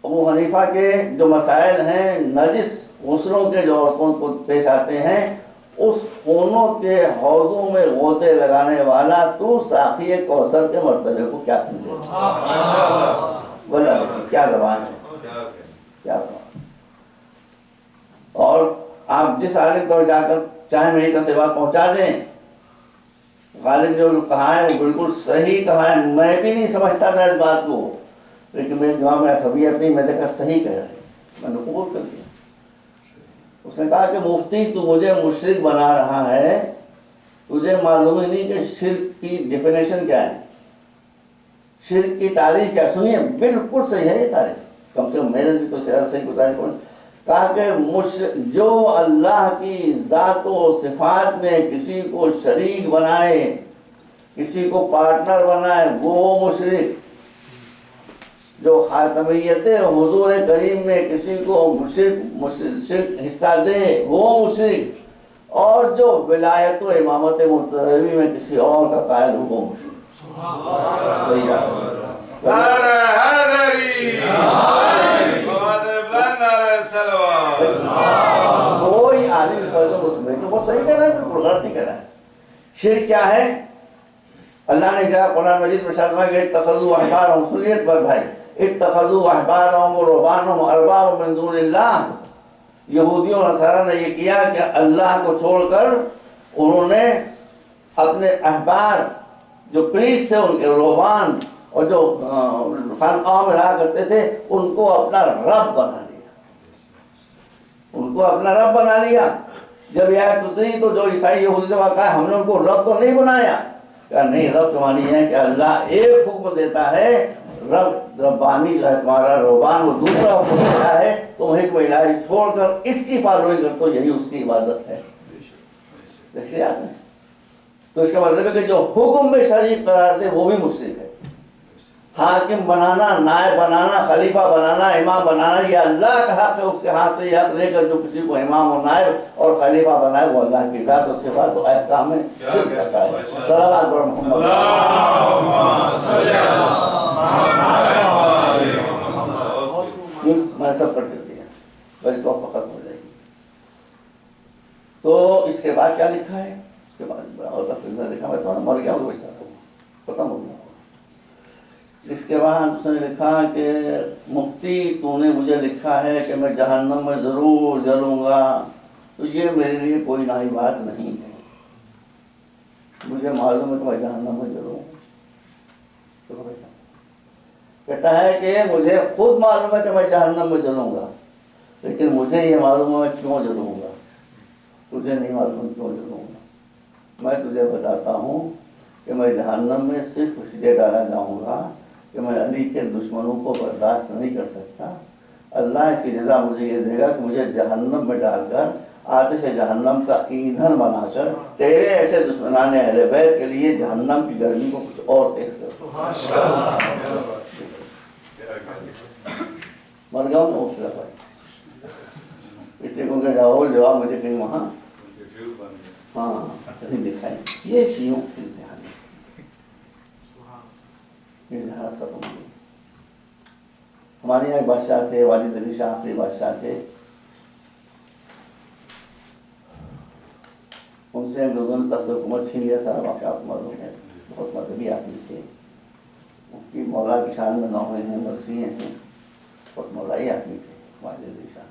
[SPEAKER 2] ابو حنیفہ کے جو مسائل ہیں نجس غسلوں کے جو عورتوں کو پیش آتے ہیں اس خونوں کے حوضوں میں غوطے لگانے والا تو ساقی کوثر کے مرتبے کو کیا سمجھے. بولا کیا زبان ہے، کیا زبان. اور آپ جس عالم پر جا کر چاہے میری طرف سے بات پہنچا دیں، غالب جو کہا ہے وہ بالکل صحیح کہا ہے، میں بھی نہیں سمجھتا تھا اس بات کو، لیکن میرے دماغ میں عصبیت نہیں، میں نے کہا صحیح کہہ رہے، میں نے قبول کر دیا. اس نے کہا کہ مفتی تو مجھے مشرک بنا رہا ہے، تجھے معلوم ہی نہیں کہ شرک کی ڈیفینیشن کیا ہے، شرک کی تعریف کیا. سنیے بالکل صحیح ہے یہ تعریف، کم سے کم میرے بھی تو صحیح کو تعریف ہو. کہا کہ جو اللہ کی ذات و صفات میں کسی کو شریک بنائے، کسی کو پارٹنر بنائے وہ مشرک. جو خاتمیت حضور کریم میں کسی کو شرک حصہ دے وہ مشرک، اور جو ولایت و امامت مرتضوی میں کسی اور کا قائل ہو وہ مشرک. صحیح کوئی عالم اس پر تو وہ صحیح کہہ رہا ہے، بالکل غلط نہیں کہہ رہا ہے. شرک کیا ہے؟ اللہ نے کہا قرآن مجید میں ارشاد فرمایا کہ اتخذوا احبارهم، سنیت پر بھائی، اتخذوا احبارهم ورهبانهم اربابا من دون اللہ. یہودیوں اور نصارہ نے یہ کیا کہ اللہ کو چھوڑ کر انہوں نے اپنے احبار جو پریسٹ تھے، ان کے رہبان اور جو خانقاہوں میں رہا کرتے تھے ان کو اپنا رب بنا لیا، ان کو اپنا رب بنا لیا. جب یہ آیت اتری تو جو عیسائی یہودی نے کہا ہم نے ان کو رب تو نہیں بنایا. کہا نہیں، رب تو مانی ہے کہ اللہ ایک حکم دیتا ہے، ربانی جو ہے تمہارا رہبان وہ دوسرا حکم دیتا ہے، تم حکم الہی چھوڑ کر اس کی فالوئنگ کرتے ہو، یہی اس کی عبادت ہے. دیکھیے آپ نے، تو اس کا مطلب ہے کہ جو حکم میں شریک قرار دے وہ بھی مشرک ہے. حاکم بنانا، نائب بنانا، خلیفہ بنانا، امام بنانا یہ اللہ کا حق ہے، اس کے ہاتھ سے یہ حق لے کر جو کسی کو امام و نائب اور خلیفہ بنائے وہ اللہ کی ذات و صفات و احکام میں شرک کرتا ہے. صلوات پر محمد. میں سب کر دیتی ہیں بس اس وقت فقط ہو جائے گی. تو اس کے بعد کیا لکھا ہے؟ اس کے بعد لکھا میں تو مر گیا ہوں، ختم ہو گیا. اس کے بعد اس نے لکھا کہ مفتی تو نے مجھے لکھا ہے کہ میں جہنم میں ضرور جلوں گا، تو یہ میرے لیے کوئی نئی بات نہیں ہے. مجھے معلوم ہے کہ میں جہنم میں جلوں گا. کہتا ہے کہ مجھے خود معلوم ہے کہ میں جہنم میں جلوں گا، لیکن مجھے یہ معلوم ہے میں کیوں جلوں گا، تجھے نہیں معلوم کیوں جلوں گا. میں تجھے بتاتا ہوں کہ میں جہنم میں صرف اس لیے ڈالا جاؤں گا کہ میں علی کے دشمنوں کو برداشت نہیں کر سکتا. اللہ اس کی جزا مجھے یہ دے گا کہ مجھے جہنم میں ڈال کر آتش جہنم کا ایندھن بنا کر تیرے ایسے دشمنان اہل بیت کے لیے جہنم کی گرمی کو کچھ اور تیز کر. مر گیا ہوں اس دفعہ اس لیے کیونکہ جواب مجھے کہیں وہاں ہاں کہیں دکھائے. یہ شیعوں کی ذہانت، یہ ذہانت ختم ہو گئی. ہمارے یہاں ایک بادشاہ تھے، واجد علی شاہ آخری بادشاہ تھے. ان سے لوگوں نے تخت حکومت چھین لیا، سارا واقعات معلوم ہے. بہت مذہبی آدمی تھے، ان کی مولا کی شان میں نوحے ہیں، مرثیے ہیں، بہت مولائی آدمی تھے واجد علی شاہ.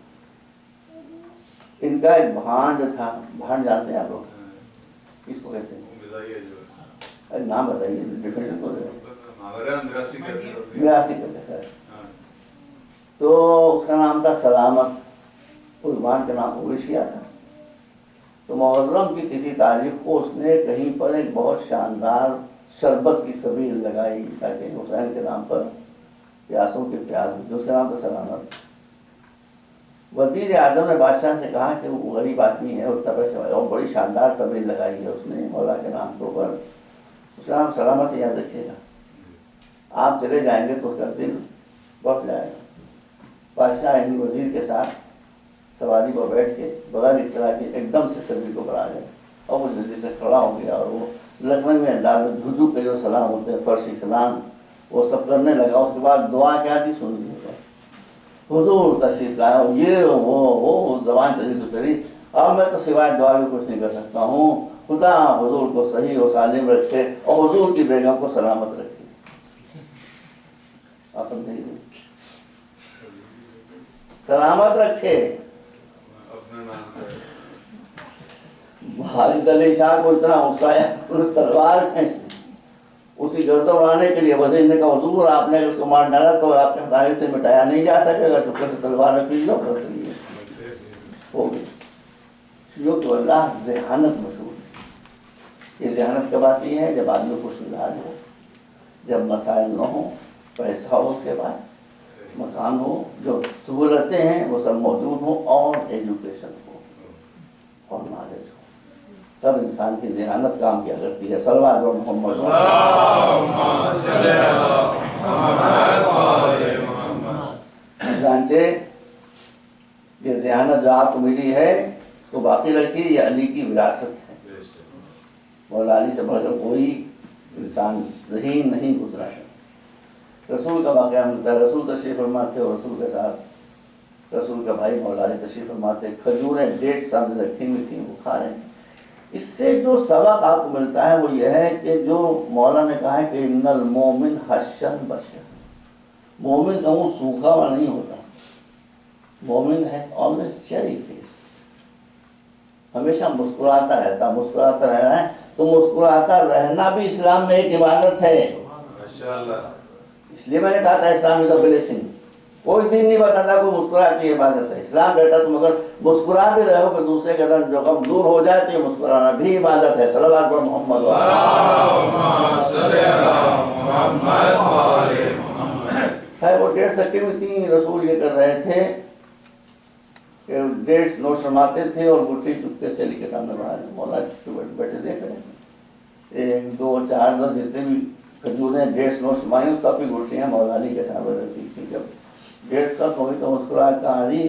[SPEAKER 2] ان کا ایک بھانڈ تھا. بھانڈ جانتے ہیں آپ لوگ کس کو کہتے ہیں؟ نام بتائیے، ڈیفینیشن کو میراثی کہتے ہیں. تو اس کا نام تھا سلامت. اس بھانڈ کا نام اویشیا تھا. تو محرم کی کسی تاریخ کو اس نے کہیں پر ایک بہت شاندار شربت کی سبیل لگائی تاکہ حسین کے نام پر پیاسوں کے پیاس، جو اس کا نام تھا سلامت. وزیر اعظم نے بادشاہ سے کہا کہ وہ غریب آدمی ہے اتنا پیسے والا، اور بڑی شاندار سبیل لگائی ہے اس نے مولا کے نام کے اوپر، اس کا نام سلامت یاد رکھیے گا، آپ چلے جائیں گے تو اس کا دل بڑھ جائے گا۔ بادشاہ یعنی وزیر کے ساتھ سواری پر بیٹھ کے بغیر اطلاع کے ایک دم سے سبھی کو پر آ گئے، اور وہ جلدی سے کھڑا ہو گیا، اور وہ لکھنوی انداز میں جھجو کے جو سلام ہوتے ہیں، فرشی سلام، وہ سب کرنے لگا۔ اس کے بعد دعا کیا تھی سن لیجیے، حضور تشریف لائے، یہ وہ زبان چلی تو چلی، اب میں تو سوائے دعا کے کچھ نہیں کر سکتا ہوں، خدا حضور کو صحیح و سالم رکھے اور حضور کی بیگم کو سلامت رکھے۔ آپ سمجھے، سلامت رکھے۔ خالد علی شاہ کو اتنا غصہ آیا، انہوں نے تلوار کھینچ لی اسی گردن اڑانے کے لیے۔ وزیر نے کہا حضور آپ نے اس کو مار ڈالا تو آپ کے تاریخ سے مٹایا نہیں جا سکے گا، چپکے سے تلوار رکھ لو، ہو گئی۔ شیعوں تو اللہ ذہانت مشہور ہے۔ یہ ذہانت کب آتی ہے؟ جب آدمی خوش مزاج ہو، جب مسائل نہ ہو، پیسہ ہو اس کے پاس، مکان ہو، جو سہولتیں ہیں وہ سب موجود ہوں، اور ایجوکیشن ہو اور نالج ہو، تب انسان کی ذہانت کام کیا کرتی ہے۔ صلوات و محمد جانچے یہ ذہانت جو آپ کو ملی ہے اس کو باقی رکھیے، یہ علی کی وراثت ہے۔ مولا علی سے بڑھ کر کوئی انسان ذہین نہیں گزرا ہے۔ رسول کا واقعہ ملتا ہے، رسول تشریف فرماتے اور رسول کے ساتھ رسول کا بھائی مولا علی تشریف فرماتے، کھجوریں 1.5 سال رکھی ہوئی تھیں، وہ کھا رہے ہیں۔ اس سے جو سبق آپ کو ملتا ہے وہ یہ ہے کہ جو مولا نے کہا ہے کہ ان المومن حشن بشر، مومن کا منہ سوکھا ہوا نہیں ہوتا، مومن ہیز آلویز چیری فیس، ہمیشہ مسکراتا رہتا، مسکراتا رہ رہا ہے۔ تو مسکراتا رہنا بھی اسلام میں ایک عبادت ہے، اس لیے میں نے کہا تھا اسلام از اے بلیسنگ۔ کوئی دین نہیں بتاتا کوئی مسکرا کی عبادت ہے، اسلام کہتا تم اگر مسکرا بھی رہے ہو کہ دوسرے کا رنج جو غم دور ہو جائے تو یہ مسکرانا بھی عبادت ہے۔ صلوات پر محمد ہے۔ وہ 1.5 سکے میں تین رسول یہ کر رہے تھے کہ 1.5 نوٹ فرماتے تھے اور گٹی چپکے سے علی کے سامنے بڑھا دیں، مولا بیٹھے دیکھ رہے تھے، 1 2 4 10 جتنے بھی کھجوریں 1.5 نوٹ فرمائی سب کی گٹیاں مولا علی کے سامنے رکھی تھی۔ جب 1.5 سال ہوئی تو مسکرا کہا علی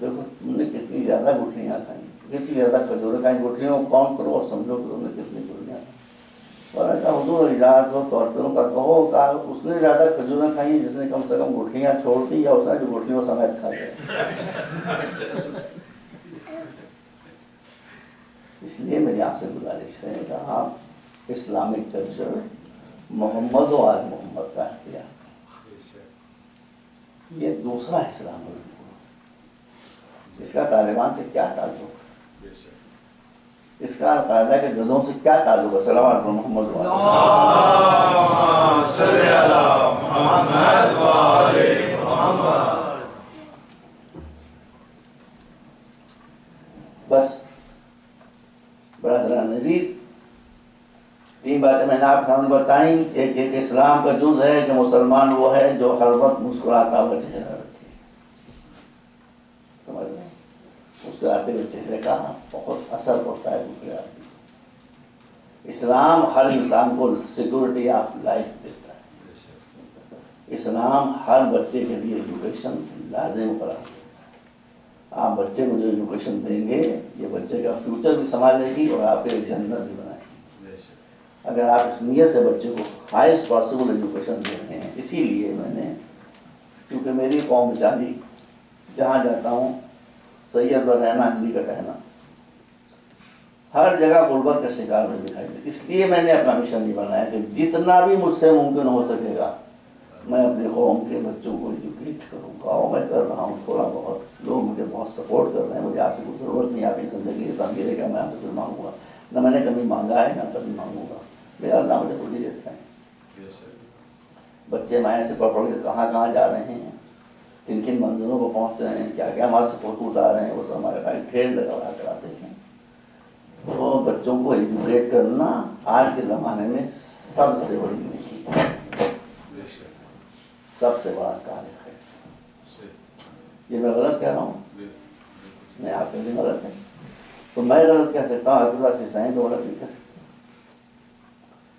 [SPEAKER 2] دیکھو تم نے کتنی زیادہ گٹھلیاں کھائیں، کتنی زیادہ کھجوریں کھائیں، گٹھلیوں کو کاؤنٹ کرو اور سمجھو کہ تم نے کتنی گٹھلیاں کھائیں۔ اور کہا حضور اجازت ہو تو عسکروں کا کہو، کہا اس نے زیادہ کھجوریں کھائیں جس نے کم سے کم گٹھلیاں چھوڑ دی، یا اس نے جو گٹھلیوں سمیت کھا گئے۔ اس لیے میری آپ سے گزارش ہے کہ آپ اسلامک کلچر محمد و آل محمد کا اختیار، یہ دوسرا اسلام ہے۔ اس کا طالبان سے کیا تعلق ہے؟ اس کا القاعدہ کے گدھوں سے کیا تعلق ہے؟ صلوات محمد بس برادران عزیز، 3 باتیں میں نے آپ سامنے بتائیں۔ ایک اسلام کا جز ہے کہ مسلمان وہ ہے جو ہر وقت مسکراتا ہوا چہرہ رکھے، سمجھ لیں، مسکراتے ہوئے چہرے کا بہت اثر پڑتا ہے دوسرے آدمی۔ اسلام ہر انسان کو سیکورٹی آف لائف دیتا ہے۔ اسلام ہر بچے کے لیے ایجوکیشن لازم قرار دیتا ہے۔ آپ بچے کو جو ایجوکیشن دیں گے یہ بچے کا فیوچر بھی سنبھالے گی اور آپ کے جنت بھی بنائے گی۔ اگر آپ اس نیت سے بچے کو ہائیسٹ پاسبل ایجوکیشن دے رہے ہیں، اسی لیے میں نے، کیونکہ میری قوم بیچاری جہاں جاتا ہوں سید و رہنا ہندی کا کہنا، ہر جگہ غربت کا شکار میں دکھائی دے، اس لیے میں نے اپنا مشن یہ بنایا کہ جتنا بھی مجھ سے ممکن ہو سکے گا میں اپنے قوم کے بچوں کو ایجوکیٹ کروں گا، اور میں کر رہا ہوں تھوڑا بہت۔ لوگ مجھے بہت سپورٹ کر رہے ہیں، مجھے آپ سے کوئی ضرورت نہیں، آپ کی زندگی ہے تعمیر کا میں آپ سے مانگوں گا، نہ میں نے کبھی مانگا ہے نہ کبھی مانگوں گا، میرا اللہ مجھے خود ہی دیتا ہے۔ بچے مائیں سے پڑھ کے کہاں جا رہے ہیں، کن کن منزلوں کو پہنچ رہے ہیں، کیا کیا ہمارے سے فوٹو اتار رہے ہیں، وہ سب ہمارے پاس ڈھیر لگا کر آتے ہیں۔ تو بچوں کو ایجوکیٹ کرنا آج کے زمانے میں سب سے بڑی نیکی ہے، سب سے بڑا کام ہے۔ یہ میں غلط کہہ رہا ہوں؟ نہیں، آپ کہتے ہیں غلط ہے، تو میں غلط کہہ سکتا ہوں، آیت اللہ سیستانی تو غلط نہیں کہہ سکتا۔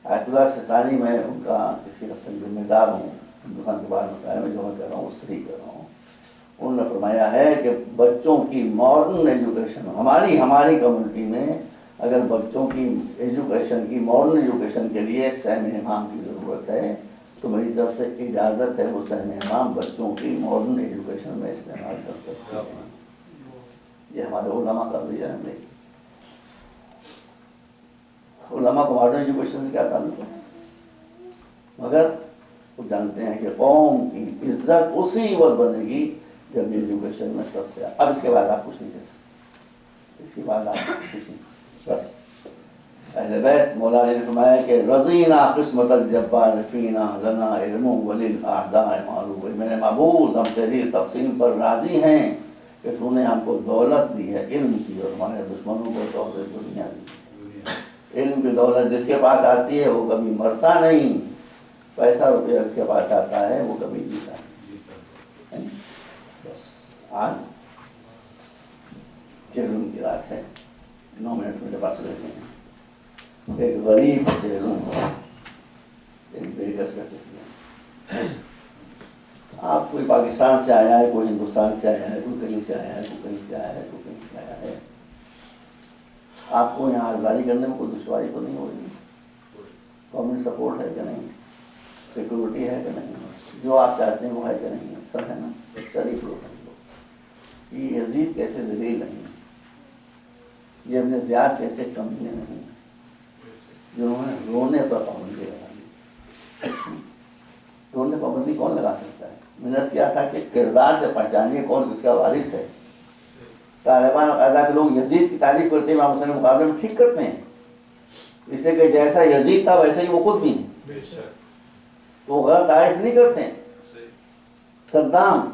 [SPEAKER 2] آیت اللہ سیستانی میں ان کا کسی حد تک ذمہ دار ہوں، ہندوستان کے بعد مسائل میں جو میں کہہ رہا ہوں وہ صحیح کہہ رہا ہوں۔ انہوں نے فرمایا ہے کہ بچوں کی ماڈرن ایجوکیشن، ہماری کمیونٹی میں اگر بچوں کی ایجوکیشن کی ماڈرن ایجوکیشن کے لیے صحن امام کی ضرورت ہے تو میری طرف سے اجازت ہے، وہ صحن امام بچوں کی ماڈرن ایجوکیشن میں استعمال کر سکتے ہیں۔ یہ ہمارے علماء کا ویژن ہے۔ علماء کو ماڈرن ایجوکیشن سے کیا تعلق ہے؟ مگر وہ جانتے ہیں کہ قوم کی عزت اسی وقت بنے گی جب ایجوکیشن میں سب سے اب اس کے بعد آپ کچھ نہیں کہہ سکتے، اس کے بعد آپ کچھ نہیں کہہ سکتے۔ بس اہل بیت مولا نے فرمایا کہ رضینا قسمت الجبار فینا لنا علم وللاعداء معلوم، میرے معبود ہم تیری تقسیم پر راضی ہیں کہ تو نے ہم کو دولت دی ہے علم کی، اور ہمارے دشمنوں کو دولت دنیا دی۔ علم کی دولت جس کے پاس آتی ہے وہ کبھی مرتا نہیں، پیسہ روپیہ جس کے پاس آتا ہے وہ کبھی جیتا نہیں۔ بس آج چہلم کی رات ہے، 9 منٹ میرے پاس رہتے ہیں۔ ایک غریب چہلم، ایک بیگس کا چہلم۔ آپ کوئی پاکستان سے آیا ہے، کوئی ہندوستان سے آیا ہے، کوئی کہیں سے آیا ہے، کوئی کہیں سے آیا ہے، کوئی کہیں سے آیا ہے، آپ کو یہاں آزادی کرنے میں کوئی دشواری تو نہیں ہوگی؟ گورنمنٹ سپورٹ ہے کہ نہیں؟ سیکورٹی ہے کہ نہیں؟ جو آپ چاہتے ہیں وہ ہے کہ نہیں؟ سب ہے نا؟ شریف لوگ ہیں لوگ۔ یہ یزید کیسے ذلیل نہیں، یہ ابن زیاد کیسے کمینے نہیں جنہوں نے رونے پر پابندی لگا دی۔ رونے پابندی کون لگا سکتا ہے؟ میں نے کیا تھا کہ کردار سے پہچانیے کون کس کا وارث ہے۔ طالبان اور قاعدہ کے لوگ یزید کی تعریف کرتے ہیں، امام حسین کے مقابلے میں ٹھیک کرتے ہیں، اس لیے کہ جیسا یزید تھا ویسے ہی وہ خود بھی ہیں، تو وہ غلط تعریف نہیں کرتے ہیں۔ صدام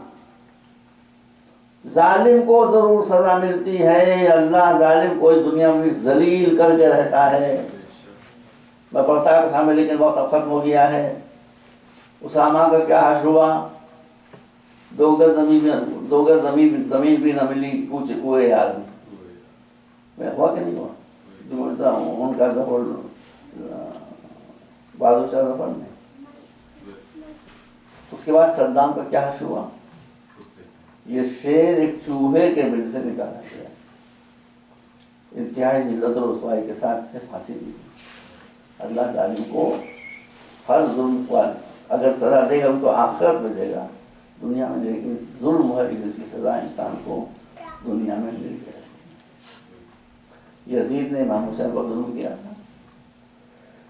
[SPEAKER 2] ظالم کو ضرور سزا ملتی ہے، اللہ ظالم کو اس دنیا میں ذلیل کر کے رہتا ہے۔ میں پڑھتا ہے کہ لیکن وقت اب ختم ہو گیا ہے۔ اسامہ کا کیا حشر ہوا؟ 2 گز زمین بھی نہ ملی، کوچے کوئے یار میں ہوا کہ نہیں ہوا؟ ان کا ظفر بہادر شاہ ظفر نے۔ اس کے بعد صدام کا کیا حشر ہوا؟ یہ شیر ایک چوہے کے بل سے نکالا گیا، انتہائی ذلت اور رسوائی کے ساتھ سے پھانسی دی۔ اللہ ظالم کو ہر ظلم کو اگر سزا دے گا تو آخرت میں دے گا، دنیا میں، لیکن ظلم ہے جس کی سزا انسان کو دنیا میں مل جائے۔ یزید نے امام حسین پر ظلم کیا تھا۔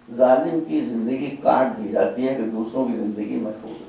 [SPEAKER 2] ظالم کی زندگی کاٹ دی جاتی ہے کہ دوسروں کی زندگی محفوظ ہے۔